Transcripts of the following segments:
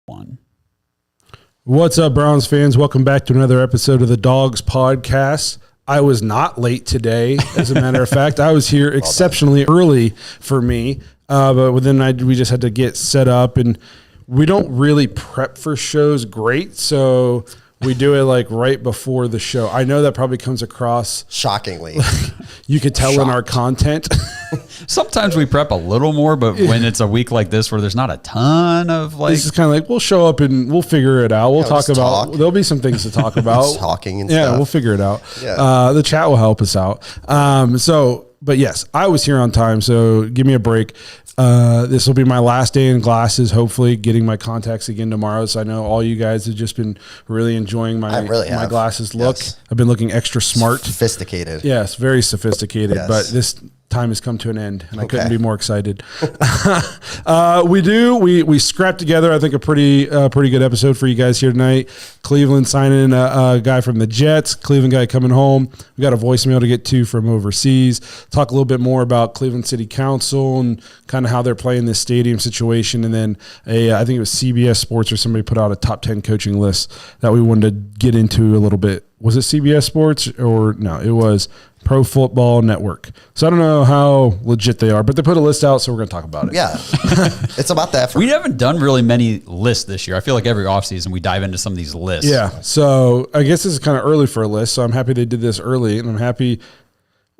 One. What's up, Browns fans? Welcome back to another episode of the Dawgs podcast. I was not late today, as a matter of fact. I was here exceptionally early for me, but then we just had to get set up, and we don't really prep for shows great, so we do it like right before the show. I know that probably comes across shockingly. You could tell in our content. Sometimes we prep a little more, but when it's a week like this where there's not a ton of like, this is kind of like we'll show up and we'll figure it out. We'll talk about. There'll be some things to talk about. Talking and yeah, stuff. We'll figure it out. Yeah. The chat will help us out. But yes, I was here on time, so give me a break. This will be my last day in glasses, hopefully getting my contacts again tomorrow. So I know all you guys have just been really enjoying my glasses look. Yes. I've been looking extra smart. Sophisticated. Yes, very sophisticated. Yes. But this time has come to an end, and I couldn't be more excited. We scrapped together, I think, a pretty good episode for you guys here tonight. Cleveland signing a guy from the Jets, Cleveland guy coming home. We got a voicemail to get to from overseas. Talk a little bit more about Cleveland City Council and kind of how they're playing this stadium situation. And then I think it was CBS Sports or somebody put out a top 10 coaching list that we wanted to get into a little bit. Was it CBS Sports or no? It was Pro Football Network. So I don't know how legit they are, but they put a list out, so we're going to talk about it. Yeah. It's about the effort. we haven't done really many lists this year. I feel like every offseason we dive into some of these lists. Yeah. So I guess this is kind of early for a list, so I'm happy they did this early, and I'm happy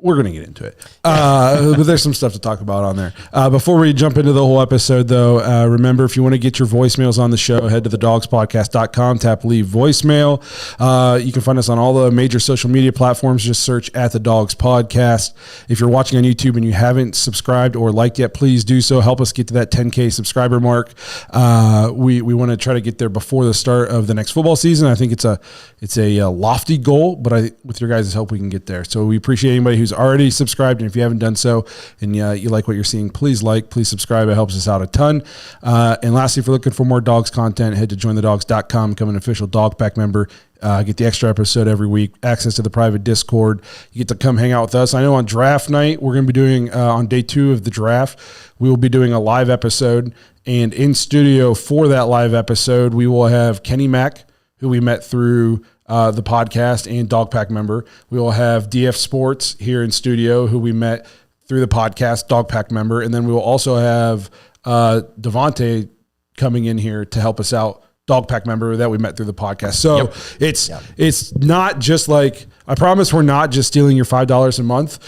we're going to get into it. But there's some stuff to talk about on there. Before we jump into the whole episode, though, remember, if you want to get your voicemails on the show, head to thedawgspodcast.com, tap leave voicemail. You can find us on all the major social media platforms. Just search at the Dawgs Podcast. If you're watching on YouTube and you haven't subscribed or liked yet, please do so. Help us get to that 10K subscriber mark. We want to try to get there before the start of the next football season. I think it's a lofty goal, but with your guys' help, we can get there. So we appreciate anybody who's already subscribed, and if you haven't done so and you like what you're seeing, please subscribe. It helps us out a ton. And lastly, if you're looking for more Dawgs content, head to jointhedawgs.com, become an official Dog Pack member, get the extra episode every week, access to the private Discord. You get to come hang out with us. I know on draft night, we're going to be doing on day 2 of the draft, we will be doing a live episode, and in studio for that live episode, we will have Kenny Mack, who we met through the podcast and Dog Pack member. We will have DF Sports here in studio, who we met through the podcast, Dog Pack member. And then we will also have Devontae coming in here to help us out, Dog Pack member that we met through the podcast. So it's not just like, I promise we're not just stealing your $5 a month.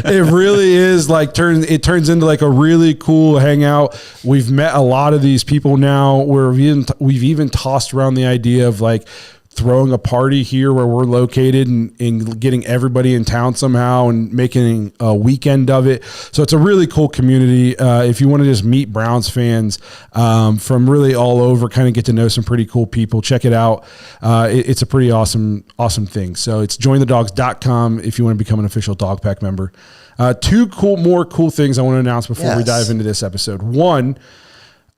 It really is like it turns into like a really cool hangout. We've met a lot of these people now where we've even tossed around the idea of like throwing a party here where we're located and getting everybody in town somehow and making a weekend of it. So it's a really cool community. If you want to just meet Browns fans from really all over, kind of get to know some pretty cool people, check it out. It's a pretty awesome thing. So it's jointhedawgs.com if you want to become an official Dog Pack member. 2 more cool things I want to announce before we dive into this episode. One,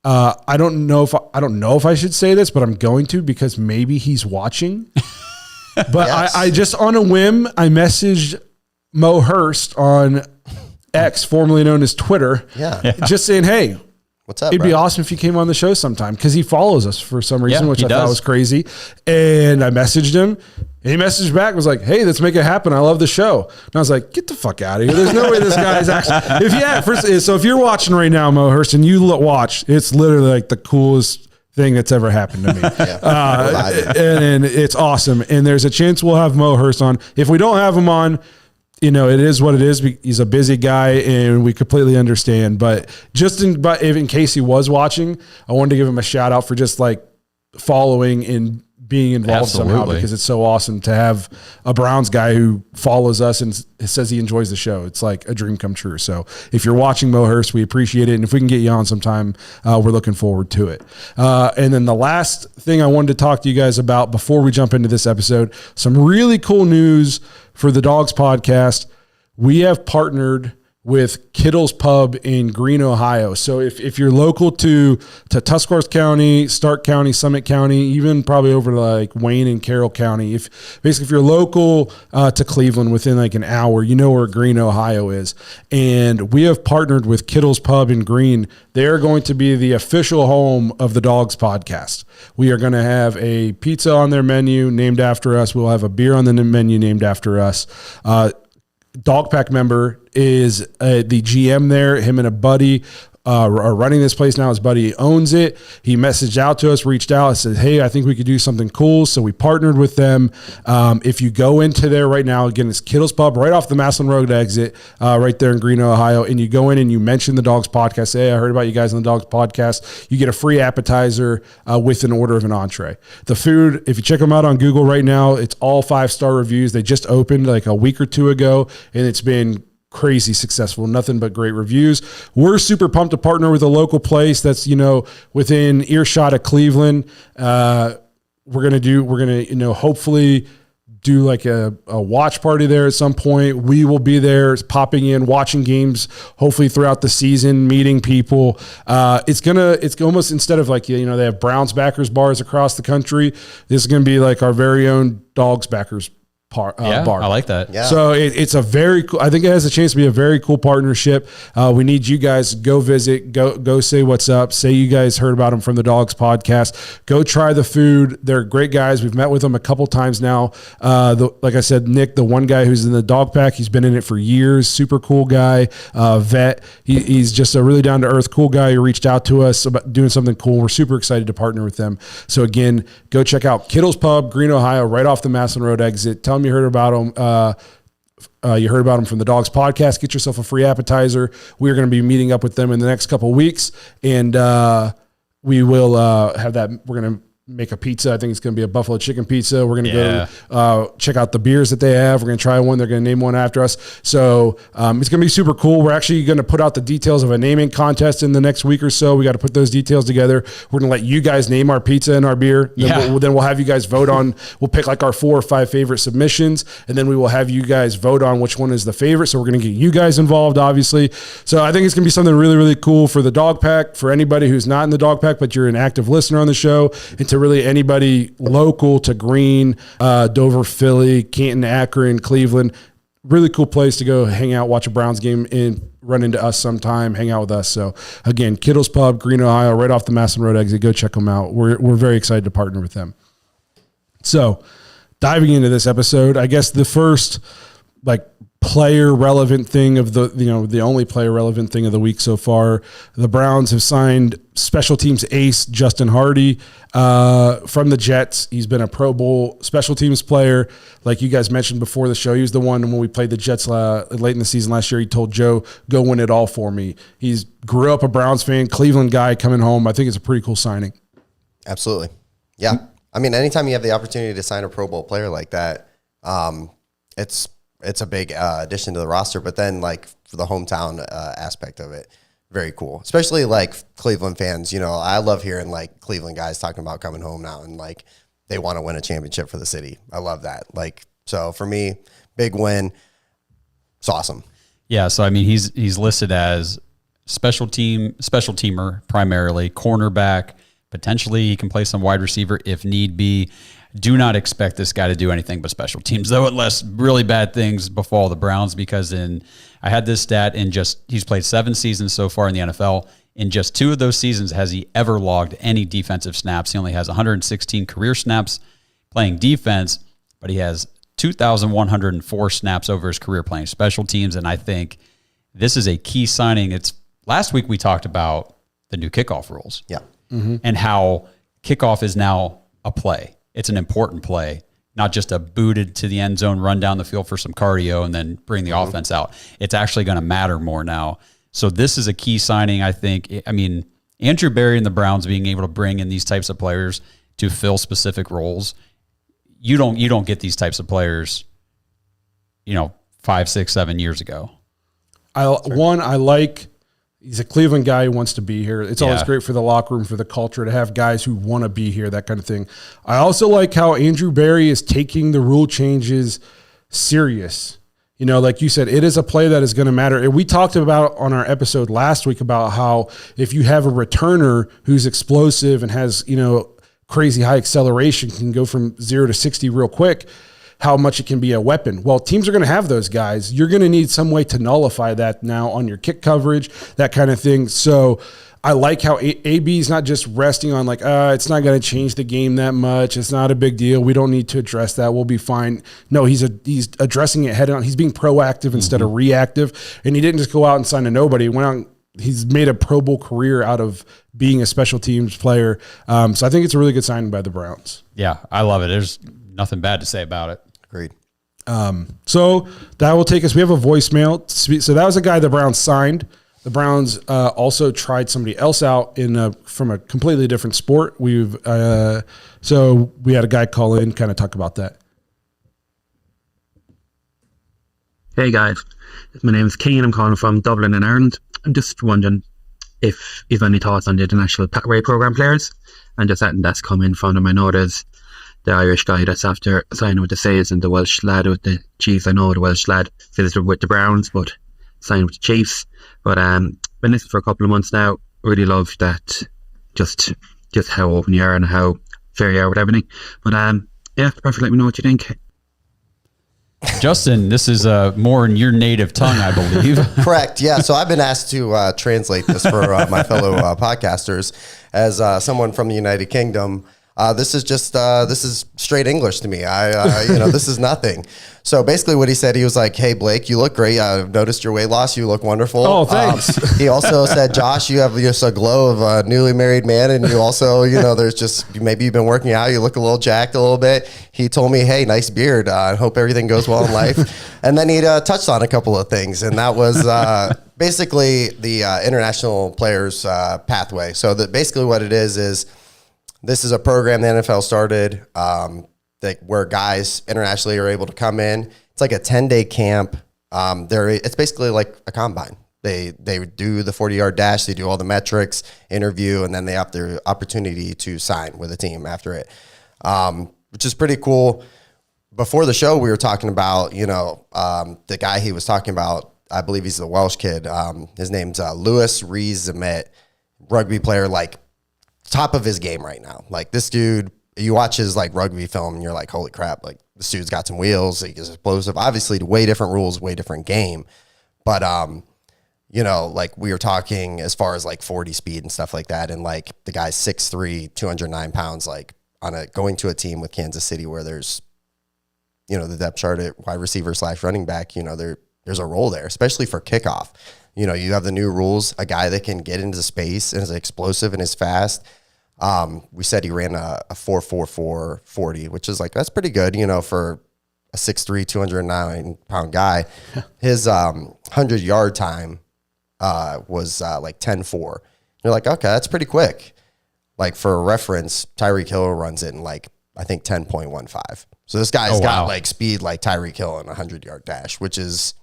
I don't know if I should say this, but I'm going to, because maybe he's watching. But yes. I just on a whim, I messaged Mo Hurst on X, formerly known as Twitter, just saying, "Hey, what's up? It'd be awesome if you came on the show sometime," because he follows us for some reason, which I thought was crazy. And I messaged him. And he messaged back, was like, "Hey, let's make it happen. I love the show." And I was like, "Get the fuck out of here. There's no way this guy's actually..." So if you're watching right now, Mo Hurst, and you watch, it's literally like the coolest thing that's ever happened to me. And it's awesome. And there's a chance we'll have Mo Hurst on. If we don't have him on, it is what it is. He's a busy guy, and we completely understand. But in case he was watching, I wanted to give him a shout out for just like following and being involved somehow, because it's so awesome to have a Browns guy who follows us and says he enjoys the show. It's like a dream come true. So if you're watching, Mo Hurst, we appreciate it. And if we can get you on sometime, we're looking forward to it. And then the last thing I wanted to talk to you guys about before we jump into this episode, some really cool news for the Dawgs podcast. We have partnered with Kittle's Pub in Greene, Ohio. So if you're local to Tuscarawas County, Stark County, Summit County, even probably over to like Wayne and Carroll County, if you're local to Cleveland within like an hour, you know where Greene, Ohio is. And we have partnered with Kittle's Pub in Greene. They are going to be the official home of the Dawgs podcast. We are going to have a pizza on their menu named after us. We'll have a beer on the menu named after us. Dog Pack member is the GM there. Him and a buddy are running this place now. His buddy owns it. He messaged out to us, reached out, and said, hey, I think we could do something cool. So we partnered with them. If you go into there right now, again, it's Kittle's Pub right off the Maslin Road exit right there in Greene, Ohio. And you go in and you mention the Dawgs podcast. Say, hey, I heard about you guys on the Dawgs podcast. You get a free appetizer with an order of an entree. The food, if you check them out on Google right now, it's all 5-star reviews. They just opened like a week or two ago, and it's been crazy successful, nothing but great reviews. We're super pumped to partner with a local place that's, within earshot of Cleveland. We're going to, hopefully do like a watch party there at some point. We will be there popping in, watching games, hopefully throughout the season, meeting people. It's almost, instead of like, they have Browns backers bars across the country, this is going to be like our very own Dawgs backers bar. I like that. Yeah. So it's a very cool, I think it has a chance to be a very cool partnership. We need you guys to go visit, go say what's up, say you guys heard about them from the Dawgs podcast, go try the food. They're great guys. We've met with them a couple times now. Like I said, Nick, the one guy who's in the Dog Pack, he's been in it for years, super cool guy, vet. He's just a really down to earth, cool guy. He reached out to us about doing something cool. We're super excited to partner with them. So again, go check out Kittle's Pub, Greene, Ohio, right off the Maslin Road exit. Tell them you heard about them. You heard about them from the Dawgs podcast. Get yourself a free appetizer. We are going to be meeting up with them in the next couple of weeks, and we will have that. We're going to make a pizza. I think it's going to be a buffalo chicken pizza. We're going to go check out the beers that they have. We're going to try one. They're going to name one after us. So it's going to be super cool. We're actually going to put out the details of a naming contest in the next week or so. We got to put those details together. We're going to let you guys name our pizza and our beer. Then we'll have you guys vote on, we'll pick like our 4 or 5 favorite submissions, and then we will have you guys vote on which one is the favorite. So we're going to get you guys involved, obviously. So I think it's going to be something really, really cool for the Dog Pack, for anybody who's not in the Dog Pack, but you're an active listener on the show, and to really anybody local to Greene, Dover, Philly, Canton, Akron, Cleveland. Really cool place to go hang out, watch a Browns game, and run into us sometime, hang out with us. So again, Kittle's Pub, Greene, Ohio, right off the Maslin Road exit. Go check them out. We're very excited to partner with them. So diving into this episode, I guess the first player relevant thing of the only player relevant thing of the week so far, the Browns have signed special teams ace Justin Hardy from the Jets. He's been a Pro Bowl special teams player. Like you guys mentioned before the show, he was the one when we played the Jets late in the season last year. He told Joe, go win it all for me. He's grew up a Browns fan, Cleveland guy coming home. I think it's a pretty cool signing. Absolutely. Yeah. I mean, anytime you have the opportunity to sign a Pro Bowl player like that, it's a big addition to the roster, but then for the hometown aspect of it, very cool. Especially Cleveland fans, I love hearing Cleveland guys talking about coming home now and they want to win a championship for the city. I love that. So for me, big win. It's awesome. Yeah. So, I mean, he's listed as special teamer, primarily cornerback. Potentially he can play some wide receiver if need be. Do not expect this guy to do anything but special teams, though, unless really bad things befall the Browns, because I had this stat he's played 7 seasons so far in the NFL. In just 2 of those seasons has he ever logged any defensive snaps. He only has 116 career snaps playing defense, but he has 2,104 snaps over his career playing special teams, and I think this is a key signing. Last week we talked about the new kickoff rules. Yeah. Mm-hmm. And how kickoff is now a play. It's an important play, not just a booted to the end zone, run down the field for some cardio and then bring the offense out. It's actually going to matter more now. So this is a key signing, I think. I mean, Andrew Berry and the Browns being able to bring in these types of players to fill specific roles. You don't get these types of players, 5, 6, 7 years ago. He's a Cleveland guy who wants to be here. It's always great for the locker room, for the culture, to have guys who want to be here, that kind of thing. I also like how Andrew Berry is taking the rule changes serious. You know, like you said, it is a play that is going to matter. And we talked about on our episode last week about how if you have a returner who's explosive and has, you know, crazy high acceleration, can go from 0 to 60 real quick, how much it can be a weapon. Well, teams are going to have those guys. You're going to need some way to nullify that now on your kick coverage, that kind of thing. So I like how AB is not just resting on like, it's not going to change the game that much. It's not a big deal. We don't need to address that. We'll be fine. No, he's addressing it head on. He's being proactive instead of reactive. And he didn't just go out and sign a nobody. He went out. He's made a Pro Bowl career out of being a special teams player. So I think it's a really good signing by the Browns. Yeah, I love it. There's nothing bad to say about it. Agreed. So that will take us. We have a voicemail. So that was a guy the Browns signed. The Browns also tried somebody else out from a completely different sport. So we had a guy call in, kind of talk about that. Hey guys, my name is Keane. I'm calling from Dublin in Ireland. I'm just wondering if you've any thoughts on the international pathway program players and just something that's come in from them. I know there's the Irish guy that's after signing with the Saints and the Welsh lad with the Chiefs. I know the Welsh lad says with the Browns, but signed with the Chiefs. But been listening for a couple of months now. Really love that, just how open you are and how fair you are with everything. But yeah, perfect. Let me know what you think. Justin, this is more in your native tongue, I believe. Correct. Yeah. So I've been asked to translate this for my fellow podcasters as someone from the United Kingdom. This is straight English to me. This is nothing. So basically what he said, he was like, "Hey Blake, you look great. I've noticed your weight loss. You look wonderful." Oh, thanks. He also said, "Josh, you have just a glow of a newly married man. And you also, there's just, maybe you've been working out. You look a little jacked a little bit." He told me, "Hey, nice beard. I hope everything goes well in life." And then he touched on a couple of things. And that was basically the international players pathway. So basically what it is this is a program the NFL started where guys internationally are able to come in. It's like a 10-day camp. It's basically like a combine. They do the 40-yard dash. They do all the metrics, interview, and then they have the opportunity to sign with a team after it, which is pretty cool. Before the show, we were talking about, the guy he was talking about. I believe he's the Welsh kid. His name's Lewis Rees-Zammit, rugby player, like top of his game right now. Like this dude, you watch his like rugby film and you're like, holy crap, like this dude's got some wheels, he's explosive. Obviously way different rules, way different game. But like we were talking as far as like 40 speed and stuff like that. And like the guy's 6'3", 209 pounds, like going to a team with Kansas City where there's, the depth chart at wide receiver / running back, there's a role there, especially for kickoff. You have the new rules, a guy that can get into space and is explosive and is fast. We said he ran a 4.44 40, which is like, that's pretty good, for a 6'3", 209 pound guy. His 100-yard time was like 10.4. You're like, okay, that's pretty quick. Like for a reference, Tyreek Hill runs it in like, I think 10.15. So this guy's got like speed like Tyreek Hill in a 100-yard dash, which is,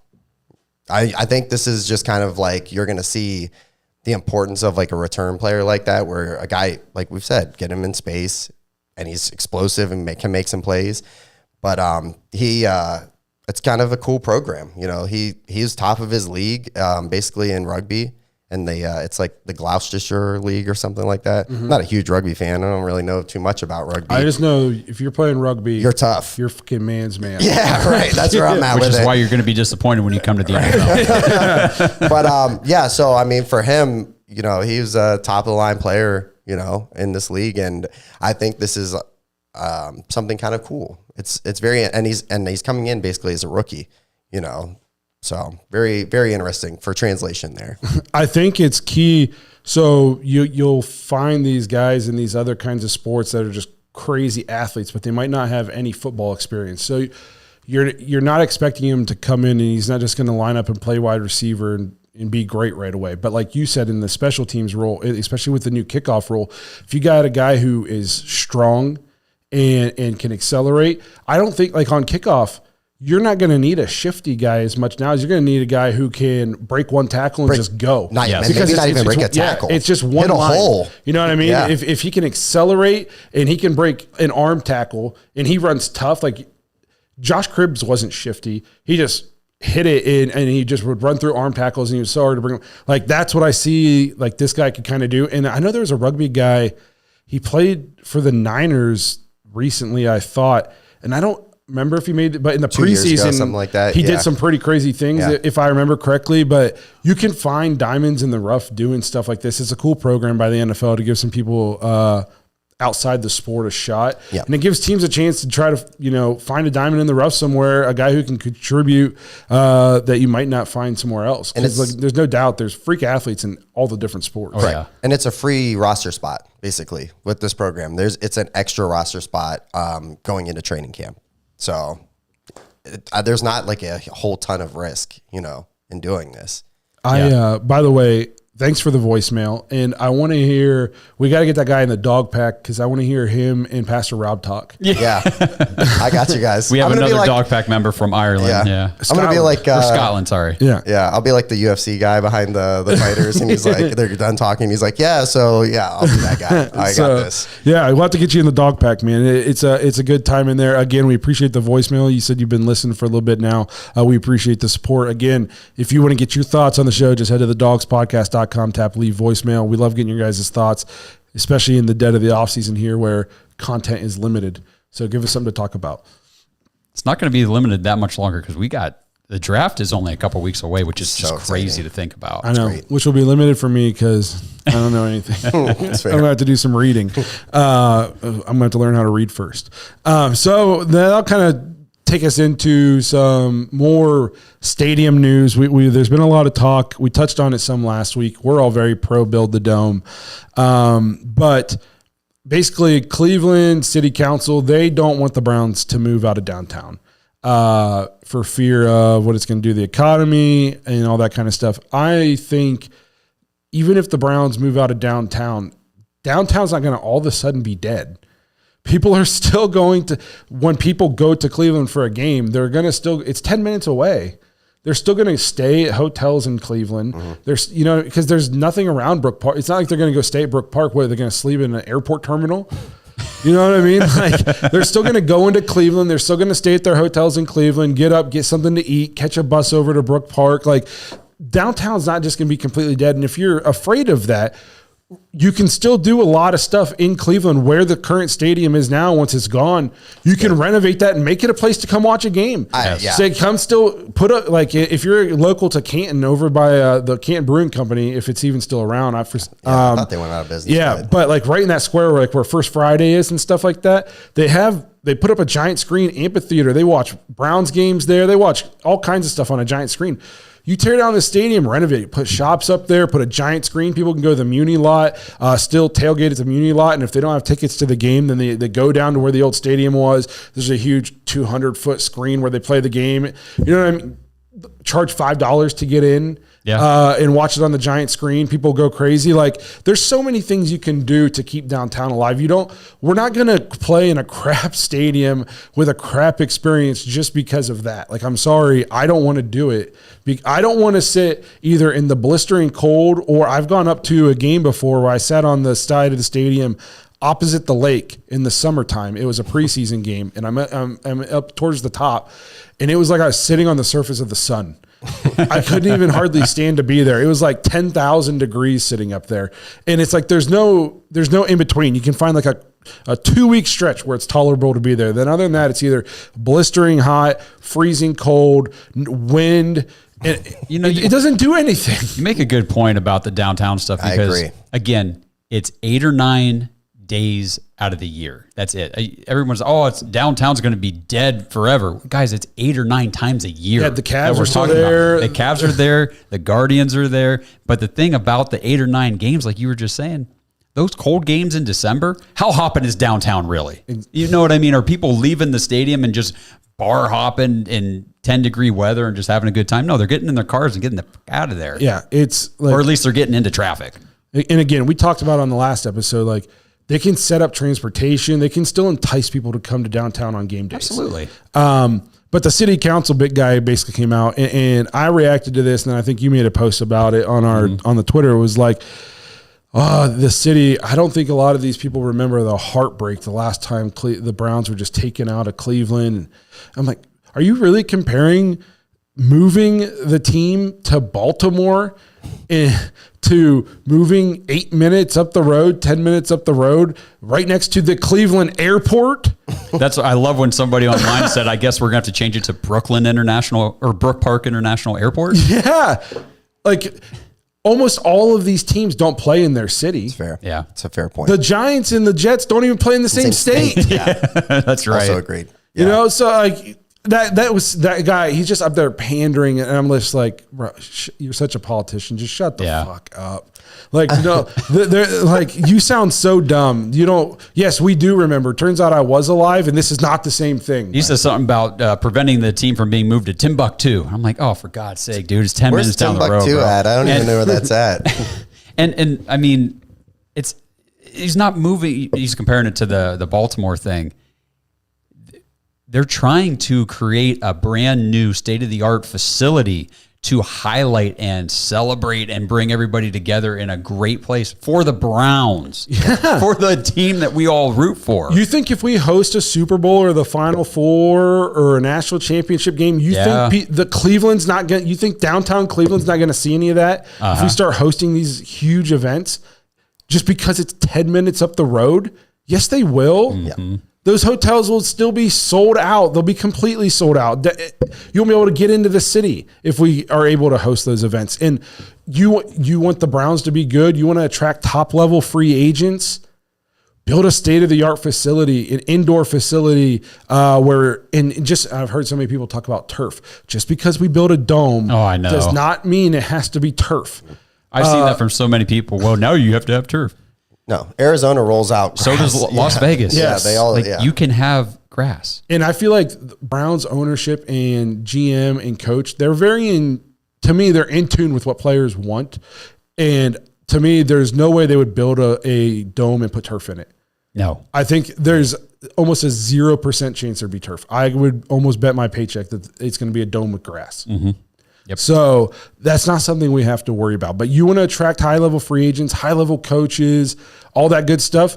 I think this is just kind of like you're going to see the importance of like a return player like that, where a guy, like we've said, get him in space and he's explosive and can make some plays. But it's kind of a cool program. He's top of his league basically in rugby. And it's like the Gloucestershire League or something like that. Mm-hmm. I'm not a huge rugby fan. I don't really know too much about rugby. I just know if you're playing rugby, you're tough. You're fucking man's man. Yeah, right. That's where I'm at with it. Which is why you're going to be disappointed when you come to the NFL. But so I mean, for him, he's a top of the line player, in this league, and I think this is something kind of cool. It's very, and he's coming in basically as a rookie, So very, very interesting for translation there. I think it's key. So you'll find these guys in these other kinds of sports that are just crazy athletes, but they might not have any football experience. So you're not expecting him to come in and he's not just going to line up and play wide receiver and be great right away. But like you said, in the special teams role, especially with the new kickoff role, if you got a guy who is strong and can accelerate, I don't think like on kickoff, you're not going to need a shifty guy as much now as you're going to need a guy who can break one tackle and just go. Not even break a tackle. It's just one line. Hole. You know what I mean? Yeah. If he can accelerate and he can break an arm tackle and he runs tough, like Josh Cribbs wasn't shifty. He hit it and he just would run through arm tackles and he was so hard to bring him. Like, that's what I see, like, this guy could kind of do. And I know there was a rugby guy, he played for the Niners recently, I thought, and I don't remember if he made it, but in the 2 years ago, preseason, something like that, he yeah. did some pretty crazy things, Yeah. if I remember correctly. But you can find diamonds in the rough doing stuff like this. It's a cool program by the NFL to give some people outside the sport a shot. Yeah. And it gives teams a chance to try to, find a diamond in the rough somewhere, a guy who can contribute that you might not find somewhere else. Because like, there's no doubt there's freak athletes in all the different sports. Oh, yeah. And it's a free roster spot, basically, with this program. It's an extra roster spot going into training camp. So there's not like a whole ton of risk, in doing this. By the way, thanks for the voicemail. And I want to hear, we got to get that guy in the dog pack because I want to hear him and Pastor Rob talk. Yeah. I got you guys. We have I'm gonna another be dog pack member from Ireland. Yeah. I'm going to be like, Or Scotland, sorry. Yeah. yeah, I'll be like the UFC guy behind the fighters. And he's like, they're done talking. He's like, I'll be that guy. I got this. Yeah, we'll have to get you in the dog pack, man. It's a good time in there. Again, we appreciate the voicemail. You said you've been listening for a little bit now. We appreciate the support. Again, if you want to get your thoughts on the show, just head to thedogspodcast.com, tap leave voicemail. We love getting your guys' thoughts, especially in the dead of the off season here where content is limited. So give us something to talk about. It's not going to be limited that much longer because the draft is only a couple weeks away, which is So just crazy exciting. to think about. I know, great. which will be limited for me because I don't know anything. That's I'm fair. going to have to do some reading. I'm going to have to learn how to read first. So that'll kind of take us into some more stadium news. There's been a lot of talk. We touched on it some last week. We're all very pro build the dome. But basically Cleveland City Council, they don't want the Browns to move out of downtown for fear of what it's going to do to the economy and all that kind of stuff. I think even if the Browns move out of downtown's not going to all of a sudden be dead. People are still going to, when people go to Cleveland for a game, they're going to still, it's 10 minutes away. They're still going to stay at hotels in Cleveland. Mm-hmm. There's, because there's nothing around Brook Park. It's not like they're going to go stay at Brook Park where they're going to sleep in an airport terminal. You know what I mean? Like, they're still going to go into Cleveland. They're still going to stay at their hotels in Cleveland, get up, get something to eat, catch a bus over to Brook Park. Like, downtown's not just going to be completely dead. And if you're afraid of that, you can still do a lot of stuff in Cleveland where the current stadium is now. Once it's gone, you can renovate that and make it a place to come watch a game. Say, come still put up, like, if you're local to Canton over by the Canton Brewing Company, if it's even still around. I thought they went out of business. Yeah, but like right in that square where First Friday is and stuff like that, they put up a giant screen amphitheater. They watch Browns games there. They watch all kinds of stuff on a giant screen. You tear down the stadium, renovate it, put shops up there, put a giant screen. People can go to the Muni lot, still tailgate at the Muni lot. And if they don't have tickets to the game, then they go down to where the old stadium was. There's a huge 200-foot screen where they play the game. You know what I mean? Charge $5 to get in. And watch it on the giant screen. People go crazy. Like, there's so many things you can do to keep downtown alive. We're not going to play in a crap stadium with a crap experience just because of that. Like, I'm sorry, I don't want to do it. I don't want to sit either in the blistering cold, or I've gone up to a game before where I sat on the side of the stadium opposite the lake in the summertime. It was a preseason game, and I'm up towards the top, and it was like I was sitting on the surface of the sun. I couldn't even hardly stand to be there. It was like 10,000 degrees sitting up there. And it's like, there's no in between. You can find like a 2-week stretch where it's tolerable to be there. Then other than that, it's either blistering hot, freezing cold, wind. And it doesn't do anything. You make a good point about the downtown stuff because, I agree. Again, it's 8 or 9 days out of the year. That's it. Everyone's, it's downtown's going to be dead forever. Guys, it's 8 or 9 times a year. Yeah, the Cavs are still there. The Cavs are there. The Guardians are there. But the thing about the 8 or 9 games, like you were just saying, those cold games in December, how hopping is downtown really? You know what I mean? Are people leaving the stadium and just bar hopping in 10-degree weather and just having a good time? No, they're getting in their cars and getting the fuck out of there. Yeah, it's like, or at least they're getting into traffic. And again, we talked about on the last episode, like, they can set up transportation. They can still entice people to come to downtown on game days. Absolutely. But the city council big guy basically came out, and I reacted to this, and I think you made a post about it on on the Twitter. It was like, the city, I don't think a lot of these people remember the heartbreak the last time the Browns were just taken out of Cleveland. I'm like, are you really comparing moving the team to Baltimore to moving 8 minutes up the road, 10 minutes up the road, right next to the Cleveland airport. I love when somebody online said, I guess we're going to have to change it to Brooklyn International or Brook Park International Airport. Yeah. Like almost all of these teams don't play in their city. It's fair. Yeah. It's a fair point. The Giants and the Jets don't even play in the same state. Yeah. That's right. Also agreed. You know, so like that was that guy. He's just up there pandering, and I'm just like, bro, you're such a politician. Just shut the fuck up. Like, no, they're like, you sound so dumb. You don't. Yes, we do remember. Turns out I was alive, and this is not the same thing. He says something about preventing the team from being moved to Timbuktu. I'm like, oh, for God's sake, dude, it's 10 Where's minutes down the road. Timbuktu Bro. at? I don't even know where that's at. And I mean, he's not moving. He's comparing it to the Baltimore thing. They're trying to create a brand new state-of-the-art facility to highlight and celebrate and bring everybody together in a great place for the Browns, for the team that we all root for. You think if we host a Super Bowl or the Final Four or a national championship game, you think the Cleveland's not going? You think downtown Cleveland's not going to see any of that if we start hosting these huge events just because it's 10 minutes up the road? Yes, they will. Mm-hmm. Those hotels will still be sold out. They'll be completely sold out. You won't be able to get into the city if we are able to host those events. And you want the Browns to be good. You want to attract top-level free agents. Build a state-of-the-art facility, an indoor facility I've heard so many people talk about turf. Just because we build a dome does not mean it has to be turf. I've seen that from so many people. Well, now you have to have turf. No, Arizona rolls out. So does Las Vegas. Yes. Yeah, they all. You can have grass. And I feel like Browns ownership and GM and coach, they're they're in tune with what players want. And to me, there's no way they would build a dome and put turf in it. No. I think there's almost a 0% chance there'd be turf. I would almost bet my paycheck that it's going to be a dome with grass. Mm-hmm. Yep. So that's not something we have to worry about. But you want to attract high-level free agents, high-level coaches, all that good stuff.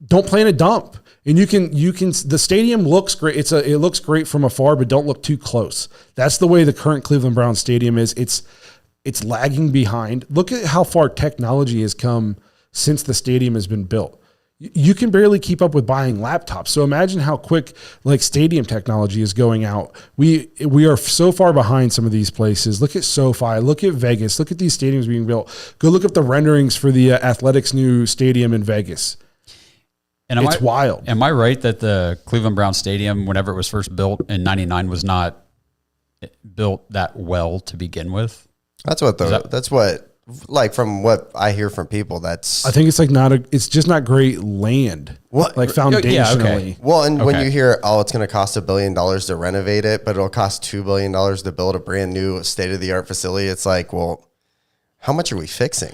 Don't play in a dump. And you can. The stadium looks great. It looks great from afar, but don't look too close. That's the way the current Cleveland Browns stadium is. It's lagging behind. Look at how far technology has come since the stadium has been built. You can barely keep up with buying laptops. So imagine how quick like stadium technology is going out. We are so far behind some of these places. Look at SoFi, look at Vegas, look at these stadiums being built. Go look up the renderings for the Athletics' new stadium in Vegas. And it's wild. Am I right that the Cleveland Browns stadium, whenever it was first built in '99, was not built that well to begin with? That's what like from what I hear from people, I think it's like it's just not great land. What? Like foundationally. Yeah, okay. Well, and when you hear, it's going to cost $1 billion to renovate it, but it'll cost $2 billion to build a brand new state-of-the-art facility. It's like, well, how much are we fixing?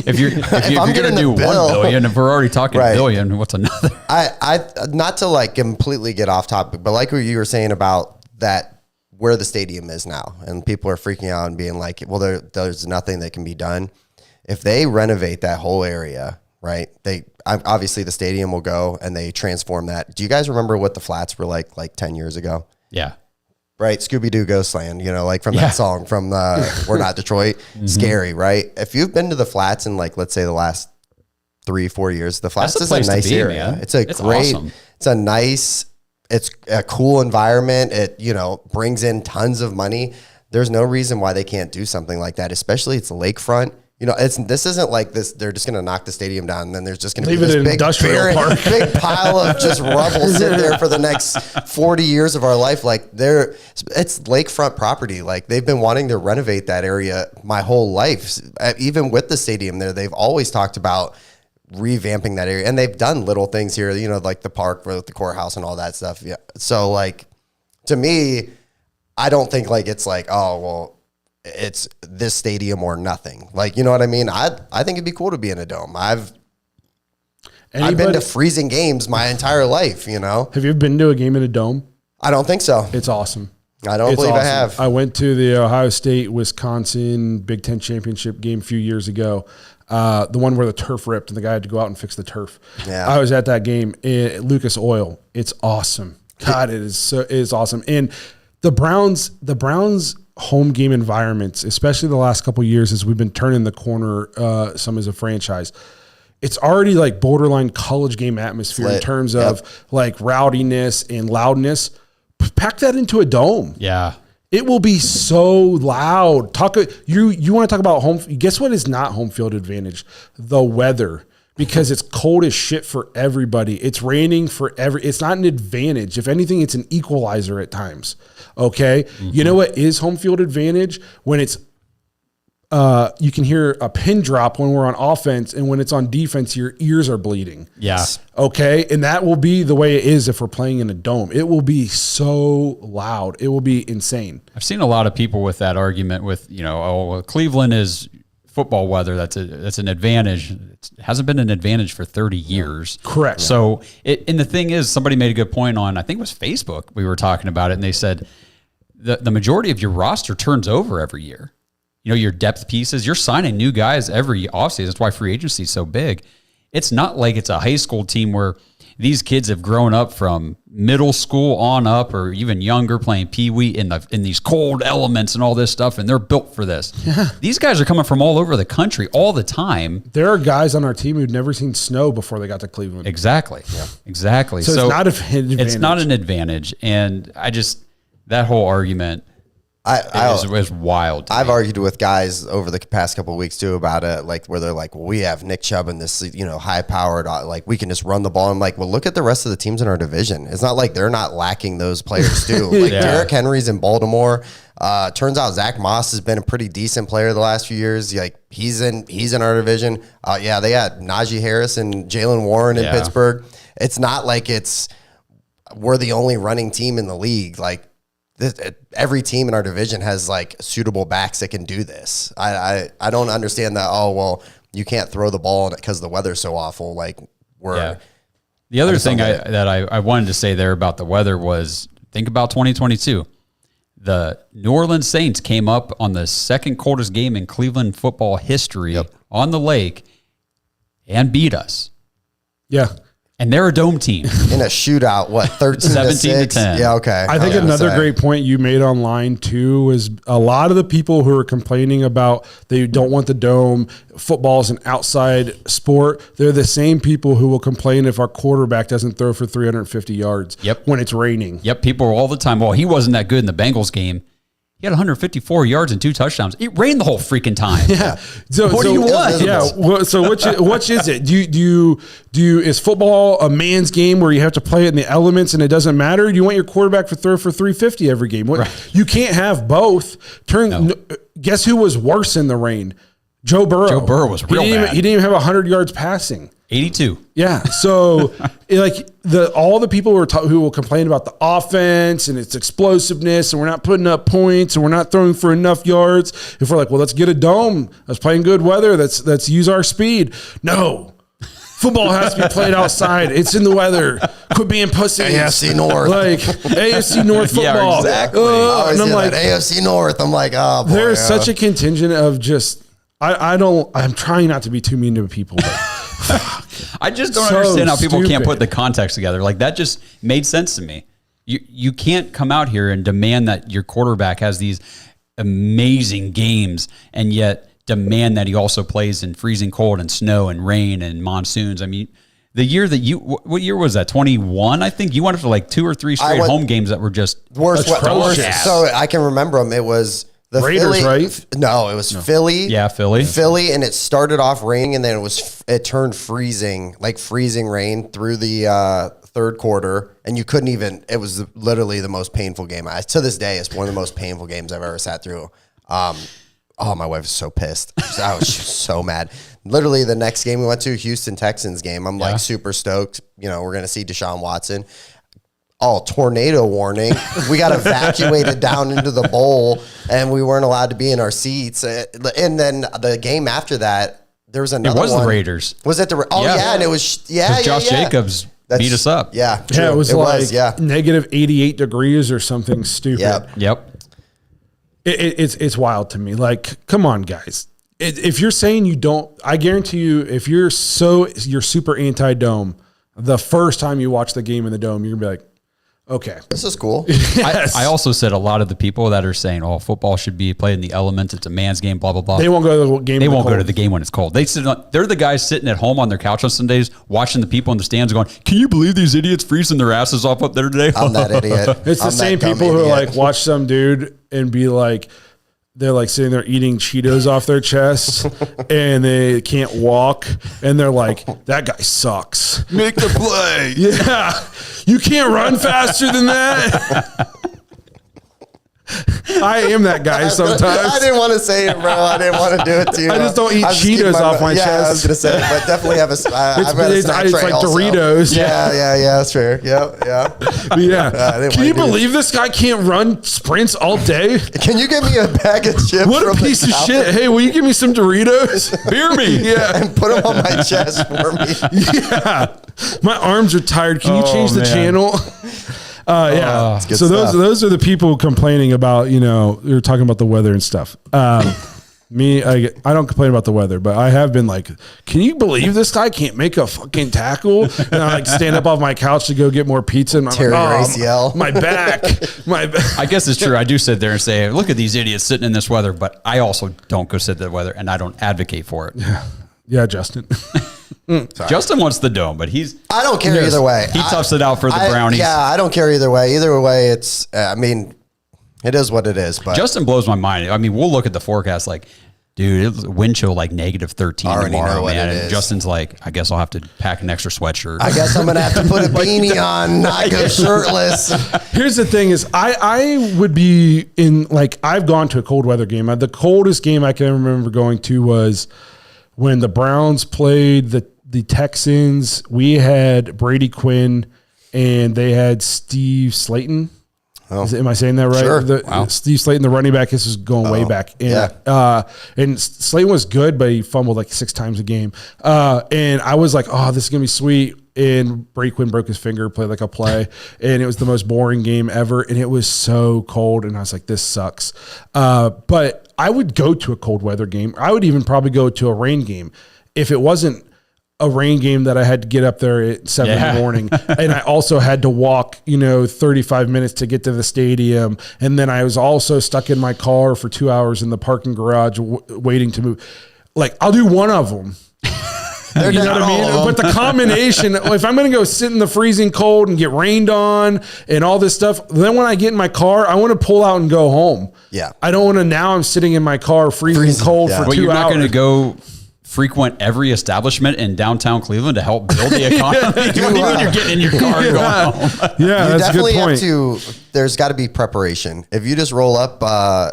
if you're going to do $1 billion, if we're already talking $1 billion, what's another? I not to like completely get off topic, but like what you were saying about that, where the stadium is now, and people are freaking out and being like, well, there's nothing that can be done. If they renovate that whole area, right, obviously the stadium will go and they transform that. Do you guys remember what the flats were like 10 years ago? Yeah. Right. Scooby-Doo Ghostland, like from that song from We're Not Detroit. Mm-hmm. Scary, right? If you've been to the flats in like, let's say the last 3-4 years, the flats is a nice area. Man. It's great, awesome. It's a cool environment. It, brings in tons of money. There's no reason why they can't do something like that, especially it's lakefront. This isn't like this. They're just going to knock the stadium down and then there's just going to be this big pile of just rubble sit there for the next 40 years of our life. Like it's lakefront property. Like they've been wanting to renovate that area my whole life. Even with the stadium there, they've always talked about revamping that area, and they've done little things here, like the park with the courthouse and all that stuff. Yeah. So like, to me, I don't think like it's like, oh, well, it's this stadium or nothing. Like, you know what I mean? I think it'd be cool to be in a dome. I've been to freezing games my entire life, Have you ever been to a game in a dome? I don't think so. It's awesome. I don't believe I have. I went to the Ohio State-Wisconsin Big Ten championship game a few years ago. The one where the turf ripped and the guy had to go out and fix the turf. Yeah. I was at that game at Lucas Oil. It's awesome. God, it is awesome. And the Browns home game environments, especially the last couple of years as we've been turning the corner some as a franchise, it's already like borderline college game atmosphere in terms of like rowdiness and loudness. Pack that into a dome. Yeah. It will be so loud. You want to talk about home? Guess what is not home field advantage? The weather, because it's cold as shit for everybody. It's raining for it's not an advantage. If anything, it's an equalizer at times. Okay. Mm-hmm. You know what is home field advantage? When it's, you can hear a pin drop when we're on offense, and when it's on defense, your ears are bleeding. Yeah. Okay. And that will be the way it is if we're playing in a dome. It will be so loud. It will be insane. I've seen a lot of people with that argument with, Cleveland is football weather. That's an advantage. It hasn't been an advantage for 30 years. Correct. So and the thing is, somebody made a good point on, I think it was Facebook. We were talking about it, and they said the majority of your roster turns over every year. Your depth pieces, you're signing new guys every offseason. That's why free agency is so big. It's not like it's a high school team where these kids have grown up from middle school on up or even younger playing peewee in these cold elements and all this stuff, and they're built for this. Yeah. These guys are coming from all over the country all the time. There are guys on our team who'd never seen snow before they got to Cleveland. Exactly. Yeah. Exactly. So it's not an advantage. It's not an advantage. And that whole argument is wild. I've argued with guys over the past couple of weeks too about it, like where they're like, well, we have Nick Chubb and this, high powered, like we can just run the ball. I'm like, well, look at the rest of the teams in our division. It's not like they're not lacking those players too. Like Derrick Henry's in Baltimore. Turns out Zach Moss has been a pretty decent player the last few years. Like he's in our division. They had Najee Harris and Jalen Warren in Pittsburgh. It's not like we're the only running team in the league. Like, every team in our division has like suitable backs that can do this. I don't understand that. Oh, well, you can't throw the ball because the weather's so awful. Like The other thing I wanted to say there about the weather was, think about 2022. The New Orleans Saints came up on the second coldest game in Cleveland football history on the lake and beat us. Yeah. And they're a dome team. In a shootout, 17 to 10. Yeah, okay. I think another great point you made online too was a lot of the people who are complaining about they don't want the dome, football's an outside sport. They're the same people who will complain if our quarterback doesn't throw for 350 yards when it's raining. Yep, people all the time, well, he wasn't that good in the Bengals game. He had 154 yards and 2 touchdowns. It rained the whole freaking time. Yeah. So what do you want? Yeah. So which is it? Is football a man's game where you have to play it in the elements and it doesn't matter? Do you want your quarterback to throw for 350 every game? You can't have both. Guess who was worse in the rain? Joe Burrow. Joe Burrow was real bad. He didn't even have 100 yards passing. 82. Yeah. So all the people who will complain about the offense and its explosiveness and we're not putting up points and we're not throwing for enough yards. If we're like, well, let's get a dome. Let's play in good weather. Let's use our speed. No. Football has to be played outside. It's in the weather. Quit being pussies. AFC North. Like AFC North football. Yeah, exactly. And I'm like, AFC North. I'm like, oh, boy. There's such a contingent of just, I'm trying not to be too mean to people, but I just don't understand how people can't put the context together. Like that just made sense to me. You can't come out here and demand that your quarterback has these amazing games and yet demand that he also plays in freezing cold and snow and rain and monsoons. I mean, the year that what year was that? 21, I think. You went for like 2 or 3 straight home games that were just worst. So I can remember them. It was the Raiders, Philly, right? No, it was Philly. Yeah, Philly. And it started off raining, and then it turned freezing, like freezing rain through the third quarter, and you couldn't even. It was literally the most painful game. To this day, it's one of the most painful games I've ever sat through. My wife was so pissed. I was so mad. Literally, the next game we went to, Houston Texans game. I'm like super stoked. We're gonna see Deshaun Watson. Tornado warning. We got evacuated down into the bowl and we weren't allowed to be in our seats. And then the game after that, there was another one. It was the Raiders. Was it the and it was Josh Jacobs beat us up. Yeah. Yeah, it was negative 88 degrees or something stupid. Yep. It's wild to me. Like, come on, guys. If you're saying you don't, I guarantee you, if you're super anti-dome, the first time you watch the game in the dome, you're gonna be like, Okay. This is cool. Yes. I also said a lot of the people that are saying, "Oh, football should be played in the elements. It's a man's game." Blah blah blah. They won't go to the game. They in the won't go cold. to the game when it's cold. They're the guys sitting at home on their couch on Sundays, watching the people in the stands, going, "Can you believe these idiots freezing their asses off up there today?" I'm that idiot. It's the I'm same that dumb people who idiot. like watch some dude and be like, they're like sitting there eating Cheetos off their chest and they can't walk. And they're like, that guy sucks. Make the play. Yeah. You can't run faster than that. I am that guy sometimes. I didn't want to say it, bro. I didn't want to do it to you. I just don't eat I was just keeping Cheetos off my yeah, chest. I was going to say, but definitely have a. I've got a snack it's tray like also. Doritos. Yeah, that's fair. Yep. Yeah. didn't Can you want to do believe this guy can't run sprints all day? Can you give me a bag of chips? What a from the piece of couch shit. Hey, will you give me some Doritos? Beer me. Yeah. and put them on my chest for me? Yeah. My arms are tired. Can you Oh, change the man. channel? Yeah. good So stuff. those are the people complaining about, you're talking about the weather and stuff. Me, I don't complain about the weather, but I have been like, can you believe this guy can't make a fucking tackle? And I like stand up off my couch to go get more pizza. And I'm Tear like, your oh, ACL. my back, my back. I guess it's true. I do sit there and say, "Look at these idiots sitting in this weather," but I also don't go sit in the weather, and I don't advocate for it. Yeah, Justin. Justin wants the dome, but I don't care Yes. either way. he toughs it out for the Brownies. Yeah, I don't care either way. Either way, it's. I mean, it is what it is. But Justin blows my mind. I mean, we'll look at the forecast like, dude, it's wind chill like -13 Already tomorrow, know what man. it And is. Justin's like, I guess I'll have to pack an extra sweatshirt. I guess I'm gonna have to put a beanie on, not go shirtless. Here's the thing is I would be in, like, I've gone to a cold weather game. The coldest game I can remember going to was when the Browns played the Texans. We had Brady Quinn and they had Steve Slayton. Am I saying that right? Sure. Steve Slayton, the running back. This is going way back. And, and Slayton was good, but he fumbled like 6 times a game. And I was like, oh, this is going to be sweet. And Brady Quinn broke his finger, played like a play. And it was the most boring game ever. And it was so cold. And I was like, this sucks. But I would go to a cold weather game. I would even probably go to a rain game if it wasn't a rain game that I had to get up there at 7 in the morning. And I also had to walk, 35 minutes to get to the stadium. And then I was also stuck in my car for 2 hours in the parking garage waiting to move. Like, I'll do one of them. You know what I mean? But the combination, if I'm going to go sit in the freezing cold and get rained on and all this stuff, then when I get in my car, I want to pull out and go home. Yeah. I don't want to, now I'm sitting in my car freezing cold yeah. for But 2 you're hours. not going to go frequent every establishment in downtown Cleveland to help build the economy. What do you mean you're getting in your car and going home? Yeah, You that's a good definitely have point. to. There's got to be preparation. If you just roll up,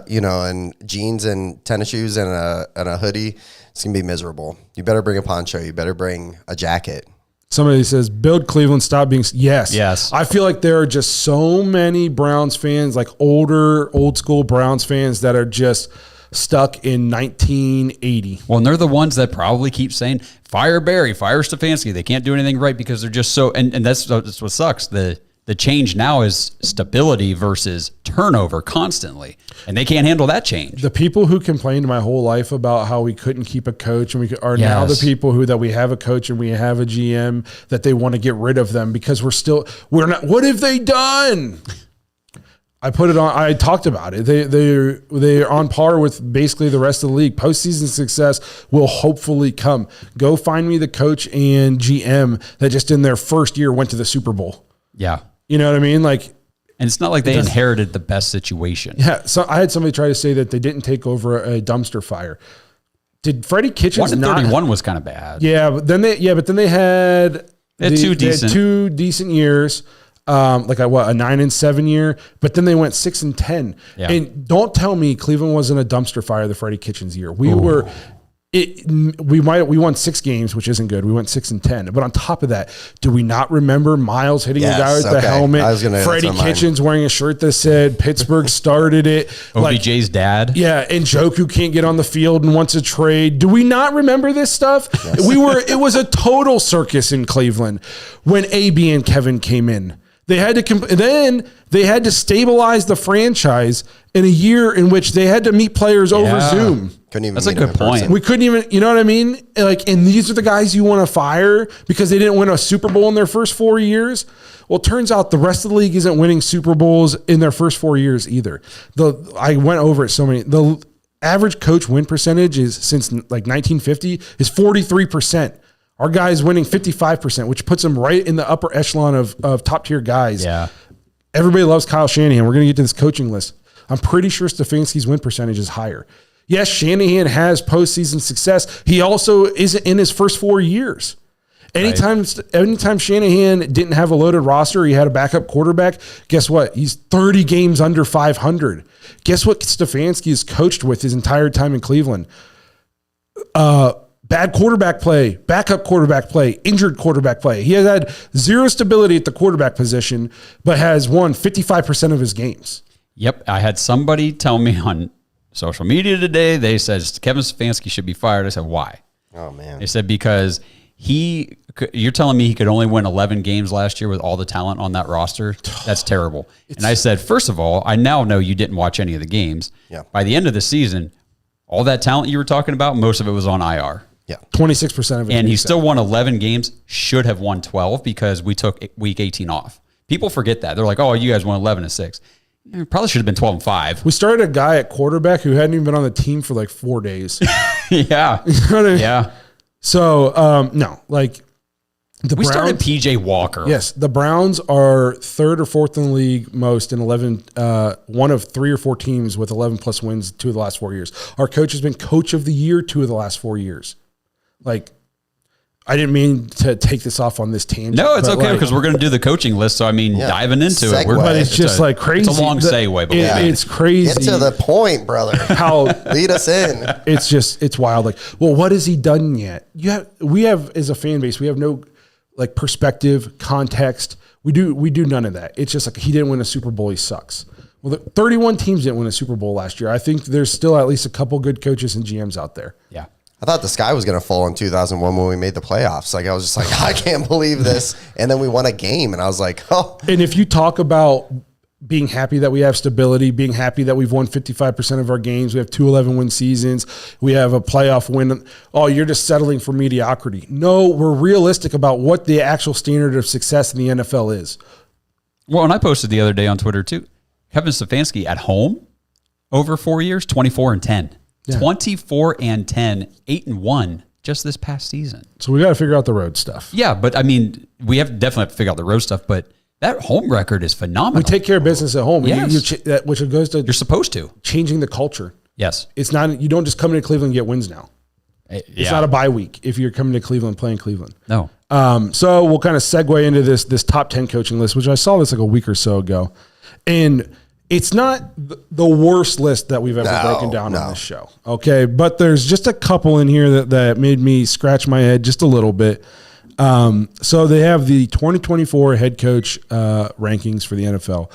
in jeans and tennis shoes and a hoodie, it's gonna be miserable. You better bring a poncho. You better bring a jacket. Somebody says, build Cleveland, stop being. Yes. Yes. I feel like there are just so many Browns fans, like old school Browns fans that are just stuck in 1980. Well, and they're the ones that probably keep saying, fire Barry, fire Stefanski. They can't do anything right because they're just so, and that's what sucks. The change now is stability versus turnover constantly, and they can't handle that change. The people who complained my whole life about how we couldn't keep a coach and are now the Yes. people that we have a coach and we have a GM that they want to get rid of them because we're not, what have they done? I put it on. I talked about it. They're on par with basically the rest of the league. Postseason success will hopefully come. Go find me the coach and GM that just in their first year went to the Super Bowl. Yeah. You know what I mean? Like, And it's not like they inherited the best situation. yeah. So I had somebody try to say that they didn't take over a dumpster fire. Did Freddie Kitchens 131 was kind of bad. Yeah, but then they had They had two decent years. Like a 9 and 7 year, but then they went 6 and 10. Yeah. And don't tell me Cleveland wasn't a dumpster fire the Freddie Kitchens year. We won 6 games, which isn't good. We went 6 and 10. But on top of that, do we not remember Miles hitting a guy with the helmet? I was gonna- Freddie that's on mine. Kitchens wearing a shirt that said Pittsburgh started it. OBJ's dad. Yeah, and Joku can't get on the field and wants a trade. Do we not remember this stuff? Yes. It was a total circus in Cleveland when AB and Kevin came in. They had to stabilize the franchise in a year in which they had to meet players over Zoom. Couldn't even That's a meet him good in point. person. We couldn't even, you know what I mean? Like, and these are the guys you want to fire because they didn't win a Super Bowl in their first 4 years. Well, it turns out the rest of the league isn't winning Super Bowls in their first 4 years either. I went over it so many. The average coach win percentage is since like 1950 is 43%. Our guy's winning 55%, which puts him right in the upper echelon of top tier guys. Yeah. Everybody loves Kyle Shanahan. We're going to get to this coaching list. I'm pretty sure Stefanski's win percentage is higher. Yes, Shanahan has postseason success. He also isn't in his first 4 years. Anytime Shanahan didn't have a loaded roster, he had a backup quarterback, guess what? He's 30 games under 500. Guess what Stefanski has coached with his entire time in Cleveland? Bad quarterback play, backup quarterback play, injured quarterback play. He has had zero stability at the quarterback position, but has won 55% of his games. Yep. I had somebody tell me on social media today, they said Kevin Stefanski should be fired. I said, why? Oh, man. They said, because you're telling me he could only win 11 games last year with all the talent on that roster? That's terrible. And I said, first of all, I now know you didn't watch any of the games. Yeah. By the end of the season, all that talent you were talking about, most of it was on IR. Yeah. 26% of it. And he still won 11 games, should have won 12 because we took week 18 off. People forget that. They're like, oh, you guys won 11-6. Probably should have been 12-5. We started a guy at quarterback who hadn't even been on the team for like 4 days. Yeah. You know what I mean? Yeah. So, no, like the We Browns. started PJ Walker. Yes, the Browns are third or fourth in the league most in 11, one of 3 or 4 teams with 11 plus wins 2 of the last 4 years. Our coach has been coach of the year 2 of the last 4 years. Like, I didn't mean to take this off on this tangent. No, it's but okay like, because we're going to do the coaching list. So, I mean, diving into it. Segue. But it's just like crazy. It's a long segue, but it's crazy. Get to the point, brother. How Lead us in. it's wild. Like, well, what has he done yet? We have as a fan base, we have no like perspective, context. We do none of that. It's just like he didn't win a Super Bowl. He sucks. Well, 31 teams didn't win a Super Bowl last year. I think there's still at least a couple good coaches and GMs out there. Yeah. I thought the sky was going to fall in 2001 when we made the playoffs. Like, I was just like, I can't believe this. And then we won a game, and I was like, oh. And if you talk about being happy that we have stability, being happy that we've won 55% of our games, we have 2 11-win seasons, we have a playoff win. Oh, you're just settling for mediocrity. No, we're realistic about what the actual standard of success in the NFL is. Well, and I posted the other day on Twitter too. Kevin Stefanski at home over 4 years, 24-10. Yeah. 24-10, 8-1 just this past season. So we got to figure out the road stuff. Yeah, but I mean, we definitely have to figure out the road stuff, but that home record is phenomenal. We take care of business at home, Yes. which goes to You're supposed to. changing the culture. Yes. It's not, you don't just come into Cleveland and get wins now. It's not a bye week if you're coming to Cleveland playing Cleveland. No. So we'll kind of segue into this top 10 coaching list, which I saw this like a week or so ago. And it's not the worst list that we've ever broken down on this show. Okay. But there's just a couple in here that made me scratch my head just a little bit. So they have the 2024 head coach rankings for the NFL.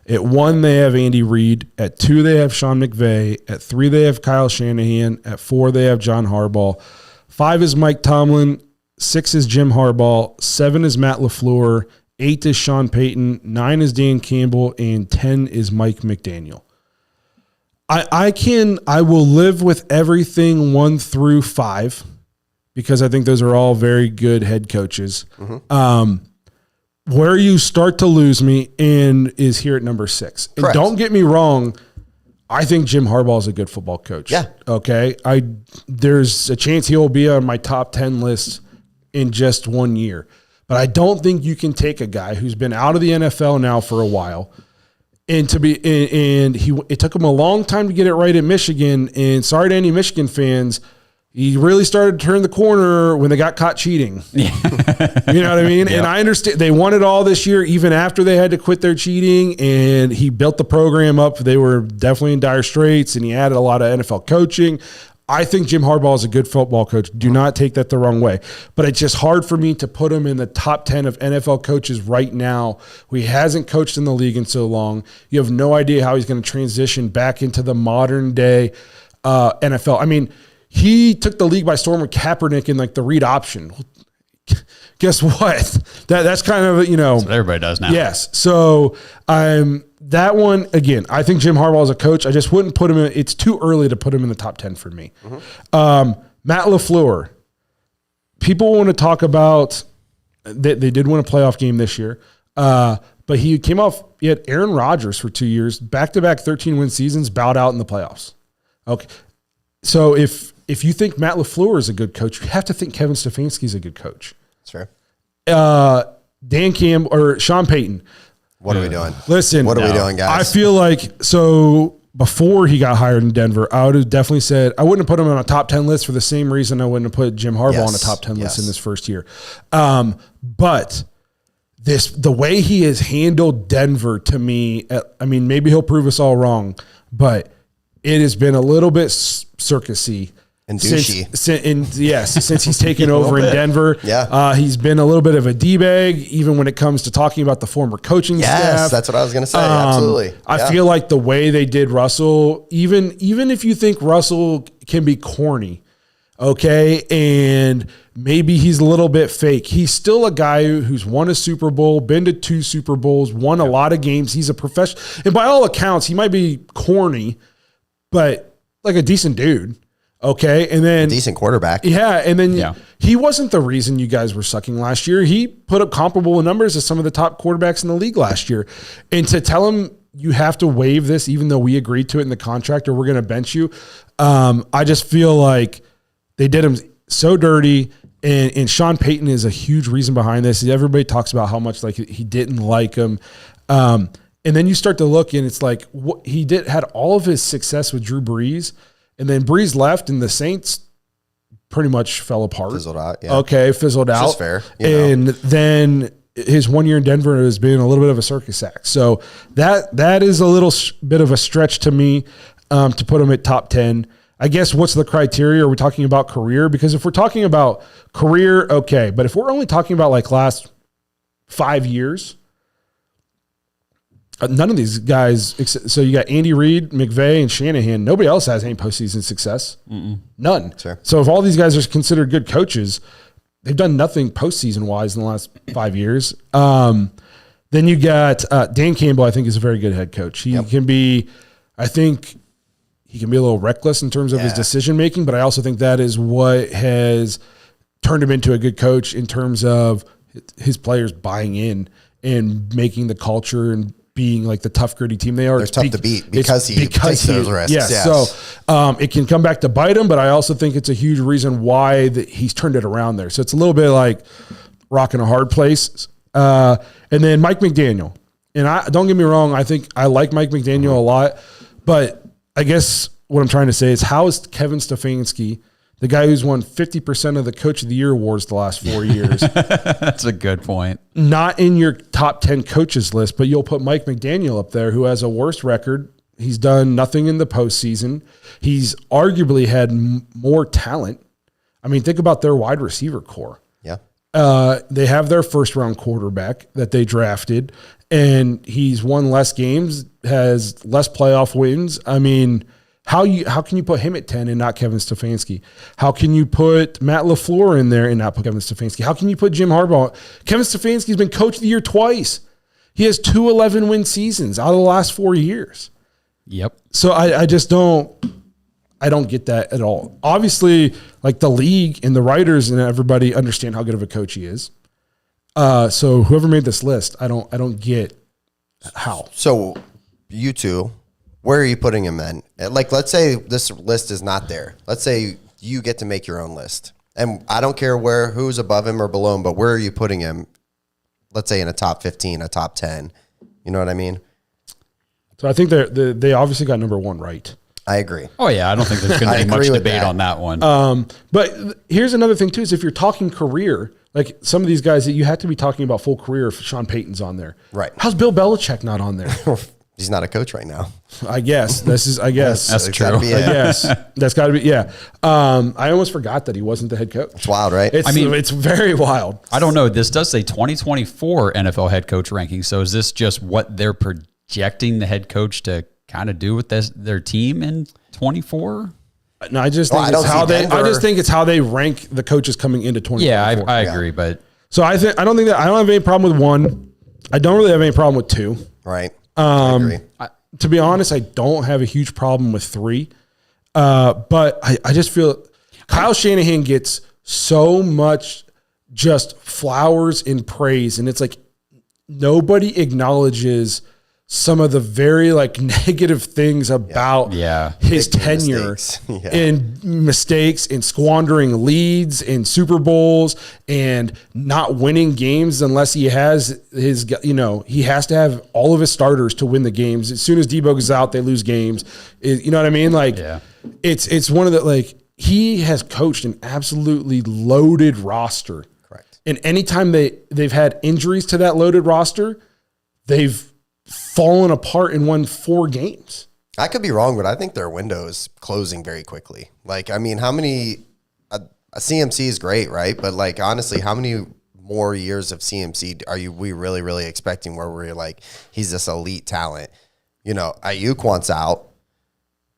At 1, they have Andy Reid. At 2, they have Sean McVay. At 3, they have Kyle Shanahan. At 4, they have John Harbaugh. 5 is Mike Tomlin. 6 is Jim Harbaugh. 7 is Matt LaFleur. 8 is Sean Payton. 9 is Dan Campbell. And 10 is Mike McDaniel. I will live with everything 1 through 5 because I think those are all very good head coaches. Mm-hmm. Where you start to lose me is here at number 6. And don't get me wrong, I think Jim Harbaugh is a good football coach. Yeah. Okay. There's a chance he will be on my top 10 list in just 1 year. But I don't think you can take a guy who's been out of the NFL now for a while it took him a long time to get it right at Michigan. And sorry to any Michigan fans, he really started to turn the corner when they got caught cheating. You know what I mean? Yeah. And I understand they won it all this year, even after they had to quit their cheating. And he built the program up. They were definitely in dire straits, and he added a lot of NFL coaching. I think Jim Harbaugh is a good football coach. Do not take that the wrong way. But it's just hard for me to put him in the top 10 of NFL coaches right now. He hasn't coached in the league in so long. You have no idea how he's going to transition back into the modern day NFL. I mean, he took the league by storm with Kaepernick in like the read option. Guess guess what? That's kind of, That's what everybody does now. Yes. So that one, again, I think Jim Harbaugh is a coach. I just wouldn't put him in. It's too early to put him in the top 10 for me. Matt LaFleur. People want to talk about they did win a playoff game this year. But he came off, he had Aaron Rodgers for 2 years, back-to-back 13-win seasons, bowed out in the playoffs. Okay. So if you think Matt LaFleur is a good coach, you have to think Kevin Stefanski is a good coach. Sure. Dan Campbell or Sean Payton. What are we doing? Listen. What are we doing, guys? I feel like, so before he got hired in Denver, I would have definitely said, I wouldn't have put him on a top 10 list for the same reason I wouldn't have put Jim Harbaugh on a top 10 list in this first year. But the way he has handled Denver, to me, I mean, maybe he'll prove us all wrong, but it has been a little bit circusy. And douchey. Since he's taken over in Denver. Yeah. He's been a little bit of a D-bag, even when it comes to talking about the former coaching staff. Yes, that's what I was going to say. Absolutely. I feel like the way they did Russell, even if you think Russell can be corny, okay, and maybe he's a little bit fake, he's still a guy who's won a Super Bowl, been to 2 Super Bowls, won a lot of games. He's a professional. And by all accounts, he might be corny, but like a decent dude. Okay. And then decent quarterback. Yeah. And then he wasn't the reason you guys were sucking last year. He put up comparable numbers as some of the top quarterbacks in the league last year. And to tell him you have to waive this, even though we agreed to it in the contract or we're going to bench you. I just feel like they did him so dirty. And Sean Payton is a huge reason behind this. Everybody talks about how much like he didn't like him. And then you start to look and it's like what he had all of his success with Drew Brees. And then Breeze left, and the Saints pretty much fell apart. Fizzled out, yeah. Okay, fizzled out. Which is fair. And then his 1 year in Denver has been a little bit of a circus act. So that is a little bit of a stretch to me to put him at top 10. I guess what's the criteria? Are we talking about career? Because if we're talking about career, okay. But if we're only talking about like last 5 years, none of these guys, so you got Andy Reid, McVay, and Shanahan. Nobody else has any postseason success. None. Sure. So if all these guys are considered good coaches, they've done nothing postseason-wise in the last 5 years. Then you got Dan Campbell, I think, is a very good head coach. He can be, I think, he can be a little reckless in terms of his decision-making, but I also think that is what has turned him into a good coach in terms of his players buying in and making the culture and being like the tough, gritty team they are. They're tough to beat because he takes those risks. Yes. So it can come back to bite him, but I also think it's a huge reason why he's turned it around there. So it's a little bit like rocking a hard place. And then Mike McDaniel. And don't get me wrong, I think I like Mike McDaniel a lot, but I guess what I'm trying to say is how is Kevin Stefanski, the guy who's won 50% of the Coach of the Year awards the last 4 years. That's a good point. Not in your top 10 coaches list, but you'll put Mike McDaniel up there, who has a worse record. He's done nothing in the postseason. He's arguably had more talent. I mean, think about their wide receiver core. Yeah. They have their first round quarterback that they drafted, and he's won less games, has less playoff wins. I mean, how can you put him at 10 and not Kevin Stefanski? How can you put Matt LaFleur in there and not put Kevin Stefanski? How can you put Jim Harbaugh? Kevin Stefanski's been coach of the year twice. He has 2 11-win seasons out of the last 4 years. Yep. So I just don't get that at all. Obviously, like the league and the writers and everybody understand how good of a coach he is. So whoever made this list, I don't get how. So you two, where are you putting him then? Like, let's say this list is not there. Let's say you get to make your own list. And I don't care who's above him or below him, but where are you putting him? Let's say in a top 15, a top 10. You know what I mean? So I think they obviously got number 1 right. I agree. Oh, yeah. I don't think there's going to be much debate on that one. But here's another thing, too, is if you're talking career, like some of these guys that you have to be talking about full career, if Sean Payton's on there. Right. How's Bill Belichick not on there? He's not a coach right now. I guess. That's true. I guess. That's got to be, yeah. I almost forgot that he wasn't the head coach. It's wild, right? It's very wild. I don't know. This does say 2024 NFL head coach rankings. So is this just what they're projecting the head coach to kind of do with their team in 24? No, I just think it's how they rank the coaches coming into 2024. Yeah, I agree, but So I don't have any problem with 1. I don't really have any problem with 2. Right. I agree. To be honest, I don't have a huge problem with 3. But I just feel Kyle Shanahan gets so much just flowers and praise. And it's like nobody acknowledges some of the very like negative things about his tenure and mistakes and squandering leads and Super Bowls and not winning games unless he has his, he has to have all of his starters to win the games. As soon as Debo goes out, they lose games. You know what I mean? Like it's one of the, like, he has coached an absolutely loaded roster. Correct. And anytime they've had injuries to that loaded roster, they've fallen apart and won 4 games. I could be wrong, but I think their window is closing very quickly. Like, I mean, how many a CMC is great, right? But like, honestly, how many more years of CMC we really, really expecting where we're like, he's this elite talent? Ayuk wants out.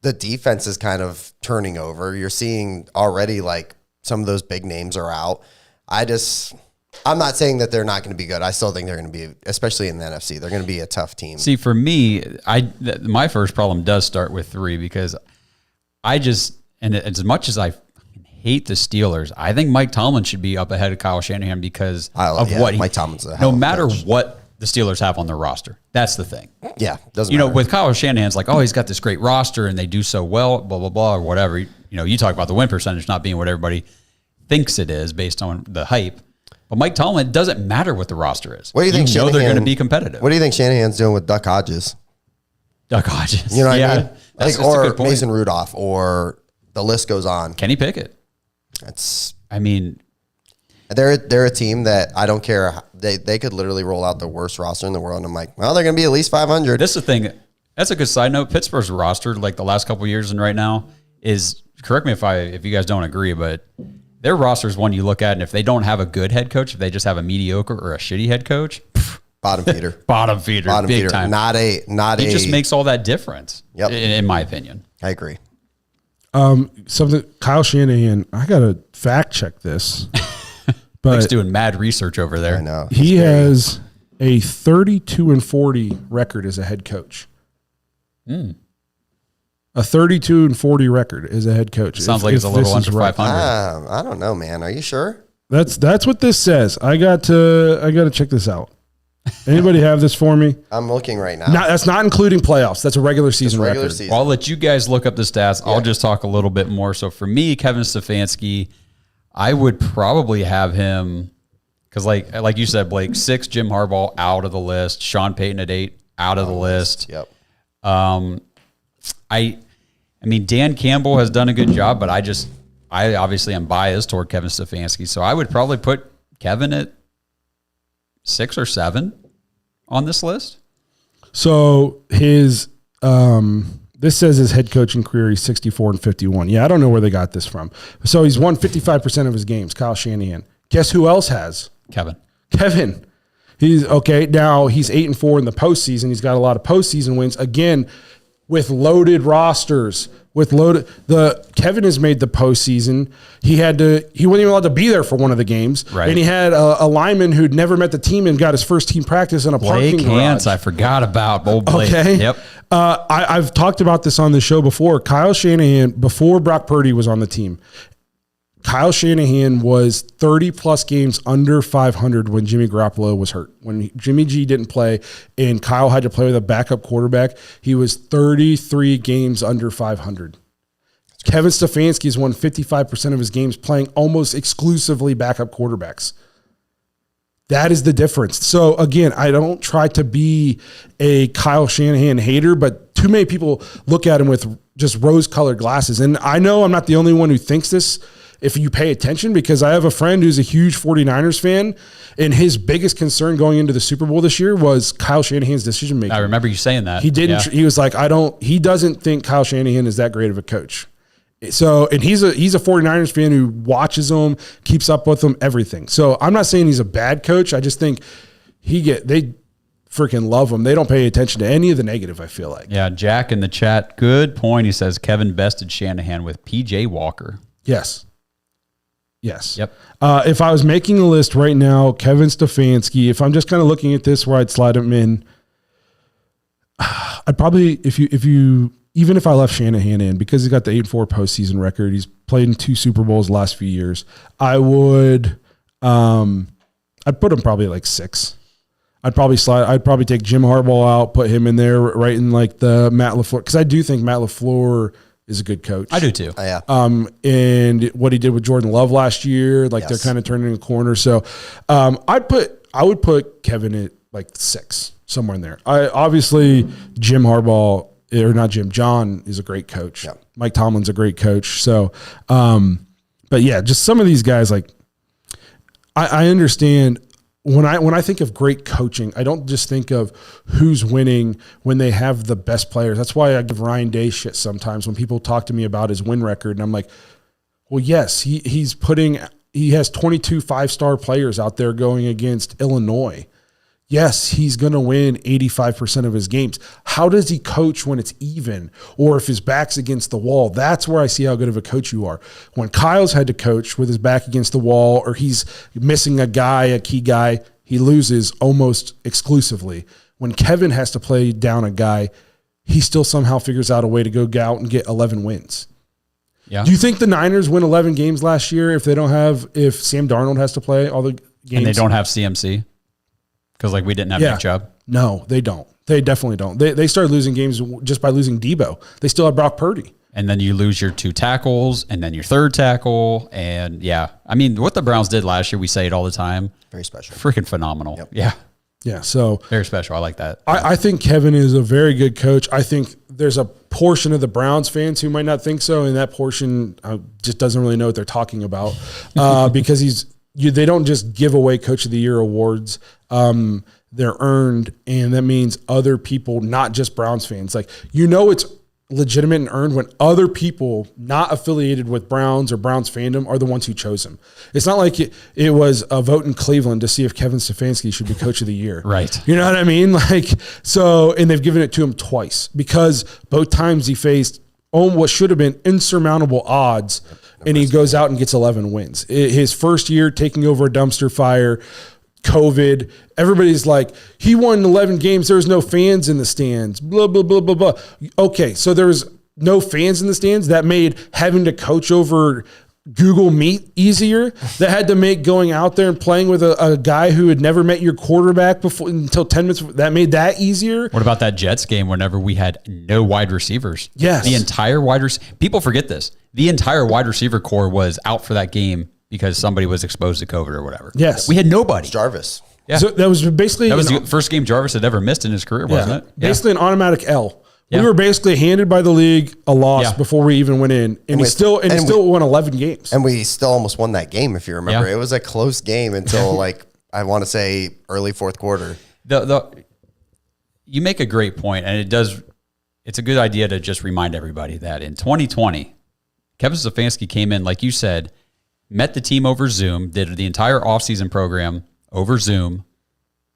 The defense is kind of turning over. You're seeing already like some of those big names are out. I'm not saying that they're not going to be good. I still think they're going to be, especially in the NFC, they're going to be a tough team. See, for me, my first problem does start with 3 because and as much as I hate the Steelers, I think Mike Tomlin should be up ahead of Kyle Shanahan because Mike Tomlin's no matter what the Steelers have on their roster. That's the thing. Yeah, doesn't matter. With Kyle Shanahan's like, oh, he's got this great roster and they do so well, blah, blah, blah, or whatever. You talk about the win percentage not being what everybody thinks it is based on the hype. But Mike Tomlin, it doesn't matter what the roster is. What do you think? They're going to be competitive. What do you think Shanahan's doing with Duck Hodges? Duck Hodges. You know what I mean? That's or a good point. Mason Rudolph, or the list goes on. Kenny Pickett. They're a team that I don't care. They could literally roll out the worst roster in the world. And I'm like, well, they're going to be at least 500. This is the thing. That's a good side note. Pittsburgh's roster, like the last couple of years and right now, is, correct me if you guys don't agree, but their roster is one you look at, and if they don't have a good head coach, if they just have a mediocre or a shitty head coach, bottom feeder, bottom feeder, time. He just makes all that difference. Yep. In my opinion, I agree. Something Kyle Shanahan, I gotta fact check this, but he's doing mad research over there. I know he has a 32-40 record as a head coach. A 32-40 record as a head coach. Sounds like it's a little under 500. I don't know, man. Are you sure? That's what this says. I got to check this out. Anybody have this for me? I'm looking right now. That's not including playoffs. That's a regular season record. Season. Well, I'll let you guys look up the stats. Yeah. I'll just talk a little bit more. So for me, Kevin Stefanski, I would probably have him because, like you said, Blake, 6, Jim Harbaugh out of the list, Sean Payton at 8 out of the list. Yep. I mean, Dan Campbell has done a good job, but I obviously am biased toward Kevin Stefanski, so I would probably put Kevin at 6 or 7 on this list. So his this says his head coaching career, he's 64-51. Yeah, I don't know where they got this from. So he's won 55% of his games, Kyle Shanahan. Guess who else has? Kevin. He's okay. Now he's 8-4 in the postseason. He's got a lot of postseason wins. Again, with loaded rosters, Kevin has made the postseason. He wasn't even allowed to be there for one of the games. Right. And he had a lineman who'd never met the team and got his first team practice in a parking garage. I forgot about old Blake. Okay. Yep. I've talked about this on the show before. Kyle Shanahan, before Brock Purdy was on the team, Kyle Shanahan was 30-plus games under 500 when Jimmy Garoppolo was hurt. When Jimmy G didn't play and Kyle had to play with a backup quarterback, he was 33 games under 500. Kevin Stefanski has won 55% of his games playing almost exclusively backup quarterbacks. That is the difference. So, again, I don't try to be a Kyle Shanahan hater, but too many people look at him with just rose-colored glasses. And I know I'm not the only one who thinks this, if you pay attention, because I have a friend who's a huge 49ers fan, and his biggest concern going into the Super Bowl this year was Kyle Shanahan's decision making. I remember you saying that. He didn't. Yeah. He was like, he doesn't think Kyle Shanahan is that great of a coach. So, and he's a 49ers fan who watches them, keeps up with them, everything. So I'm not saying he's a bad coach. I just think they freaking love him. They don't pay attention to any of the negative, I feel like. Yeah, Jack in the chat, good point. He says Kevin bested Shanahan with PJ Walker. Yes. Yes. Yep. If I was making a list right now, Kevin Stefanski, if I'm just kind of looking at this where I'd slide him in, I'd probably, even if I left Shanahan in, because he's got the 8-4 postseason record, he's played in 2 Super Bowls the last few years, I would, I'd put him probably like 6. I'd probably take Jim Harbaugh out, put him in there right in like the Matt LaFleur, because I do think Matt LaFleur is a good coach. I do too. Oh, yeah. And what he did with Jordan Love last year, like they're kind of turning a corner. So I would put Kevin at like 6, somewhere in there. Obviously John is a great coach. Yeah. Mike Tomlin's a great coach. So, but yeah, just some of these guys, like I understand when I think of great coaching, I don't just think of who's winning when they have the best players. That's why I give Ryan Day shit sometimes when people talk to me about his win record. And I'm like, well, yes, he has 22 5-star players out there going against Illinois. Yes, he's going to win 85% of his games. How does he coach when it's even, or if his back's against the wall? That's where I see how good of a coach you are. When Kyle's had to coach with his back against the wall, or he's missing a key guy, he loses almost exclusively. When Kevin has to play down a guy, he still somehow figures out a way to go out and get 11 wins. Yeah. Do you think the Niners win 11 games last year if Sam Darnold has to play all the games? And they don't have CMC? Because we didn't have Nick Chubb. No, they don't. They definitely don't. They started losing games just by losing Debo. They still have Brock Purdy. And then you lose your 2 tackles and then your 3rd tackle. And what the Browns did last year, we say it all the time. Very special. Freaking phenomenal. Yep. Yeah. Yeah. So Very special. I like that. I think Kevin is a very good coach. I think there's a portion of the Browns fans who might not think so. And that portion just doesn't really know what they're talking about because they don't just give away Coach of the Year awards. They're earned, and that means other people, not just Browns fans. It's legitimate and earned when other people not affiliated with Browns or Browns fandom are the ones who chose him. It's not like it was a vote in Cleveland to see if Kevin Stefanski should be Coach of the Year. Right. You know what I mean? And they've given it to him twice because both times he faced what should have been insurmountable odds, and he goes out and gets 11 wins. His first year taking over a dumpster fire, COVID, everybody's like, he won 11 games. There was no fans in the stands, blah, blah, blah, blah, blah. Okay, so there was no fans in the stands. That made having to coach over Google Meet easier. That had to make going out there and playing with a guy who had never met your quarterback before until 10 minutes. That made that easier. What about that Jets game whenever we had no wide receivers? Yes. The entire people forget this. The entire wide receiver core was out for that game because somebody was exposed to COVID or whatever. Yes. We had nobody. Jarvis. Yeah. So that was basically the first game Jarvis had ever missed in his career, wasn't it? Basically an automatic L. Yeah. We were basically handed by the league a loss before we even went in, and we still won 11 games. And we still almost won that game, if you remember. Yeah. It was a close game until I want to say early 4th quarter. You make a great point, and it's a good idea to just remind everybody that in 2020, Kevin Stefanski came in, like you said, met the team over Zoom, did the entire offseason program over Zoom,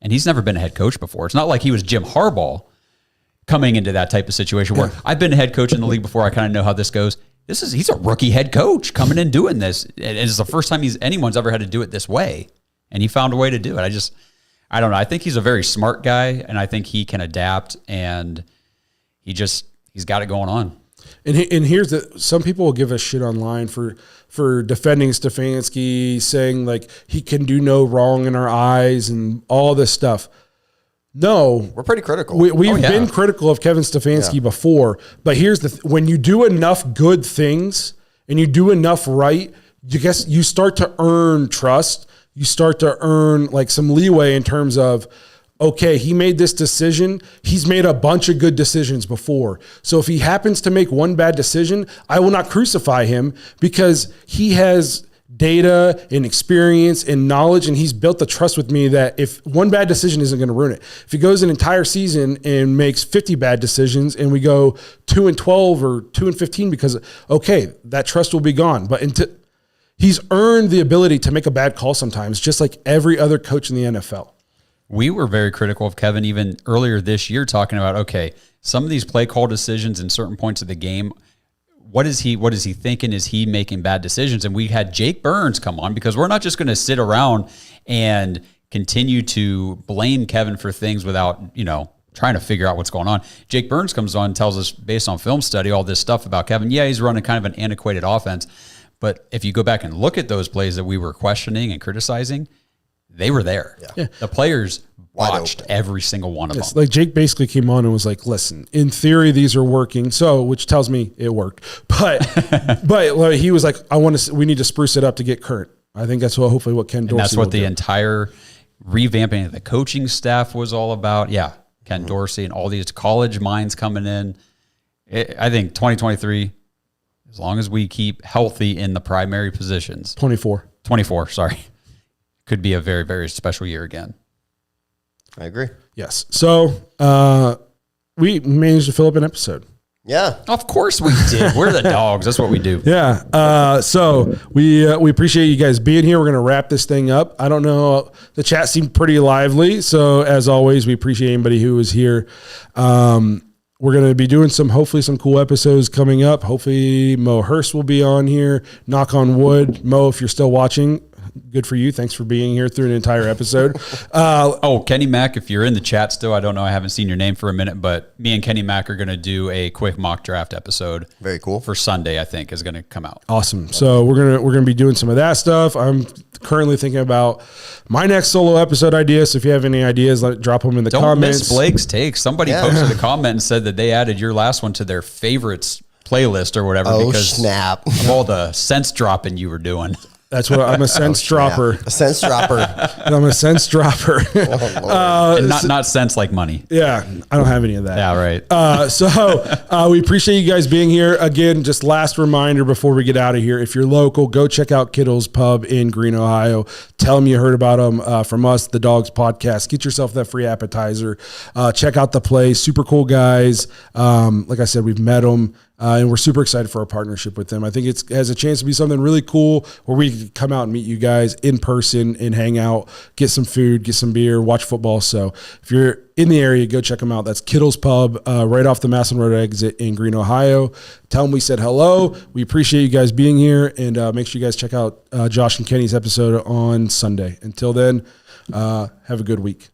and he's never been a head coach before. It's not like he was Jim Harbaugh coming into that type of situation where I've been a head coach in the league before. I kind of know how this goes. He's a rookie head coach coming in doing this. It's the first time anyone's ever had to do it this way, and he found a way to do it. I don't know. I think he's a very smart guy, and I think he can adapt, and he's got it going on. And here's some people will give us shit online for defending Stefanski, saying he can do no wrong in our eyes and all this stuff. No, we're pretty critical. We've been critical of Kevin Stefanski before, but here's when you do enough good things and you do enough right, you start to earn trust. You start to earn some leeway in terms of, okay, he made this decision. He's made a bunch of good decisions before. So if he happens to make one bad decision, I will not crucify him because he has data and experience and knowledge, and he's built the trust with me that if one bad decision isn't going to ruin it. If he goes an entire season and makes 50 bad decisions and we go 2-12 or 2-15 because, okay, that trust will be gone. But he's earned the ability to make a bad call sometimes, just like every other coach in the NFL. We were very critical of Kevin even earlier this year, talking about, okay, some of these play call decisions in certain points of the game, what is he thinking? Is he making bad decisions? And we had Jake Burns come on, because we're not just going to sit around and continue to blame Kevin for things without, trying to figure out what's going on. Jake Burns comes on and tells us, based on film study, all this stuff about Kevin. Yeah, he's running kind of an antiquated offense, but if you go back and look at those plays that we were questioning and criticizing, they were there. Yeah. The players watched every single one of them. Like Jake basically came on and was like, listen, in theory, these are working. So, which tells me it worked, but he was like, we need to spruce it up to get current. I think that's hopefully what Ken Dorsey And that's what the do. entire revamping of the coaching staff was all about. Yeah. Ken Dorsey and all these college minds coming in. I think 2023, as long as we keep healthy in the primary positions, 24, sorry, could be a very, very special year again. I agree. Yes. So we managed to fill up an episode. Yeah. Of course we did. We're the Dawgs. That's what we do. Yeah. So we appreciate you guys being here. We're going to wrap this thing up. I don't know. The chat seemed pretty lively. So as always, we appreciate anybody who was here. We're going to be doing hopefully some cool episodes coming up. Hopefully Mo Hurst will be on here. Knock on wood. Mo, if you're still watching, good for you. Thanks for being here through an entire episode. Kenny Mack, if you're in the chat still, I don't know. I haven't seen your name for a minute, but me and Kenny Mack are going to do a quick mock draft episode. Very cool. For Sunday, I think, is going to come out. Awesome. So we're gonna be doing some of that stuff. I'm currently thinking about my next solo episode idea. So if you have any ideas, drop them in the comments. Don't miss Blake's take. Somebody posted a comment and said that they added your last one to their favorites playlist or whatever because snap. of all the sense dropping you were doing. That's what I'm a sense dropper. A sense dropper. I'm a sense dropper. And not sense like money. Yeah, I don't have any of that. Yeah, right. So we appreciate you guys being here. Again, just last reminder before we get out of here, if you're local, go check out Kittle's Pub in Green, Ohio. Tell them you heard about them from us, the Dawgs Podcast. Get yourself that free appetizer. Check out the place. Super cool guys. Like I said, we've met them. And we're super excited for our partnership with them. I think it has a chance to be something really cool where we can come out and meet you guys in person and hang out, get some food, get some beer, watch football. So if you're in the area, go check them out. That's Kittle's Pub right off the Masson Road exit in Green, Ohio. Tell them we said hello. We appreciate you guys being here. And make sure you guys check out Josh and Kenny's episode on Sunday. Until then, have a good week.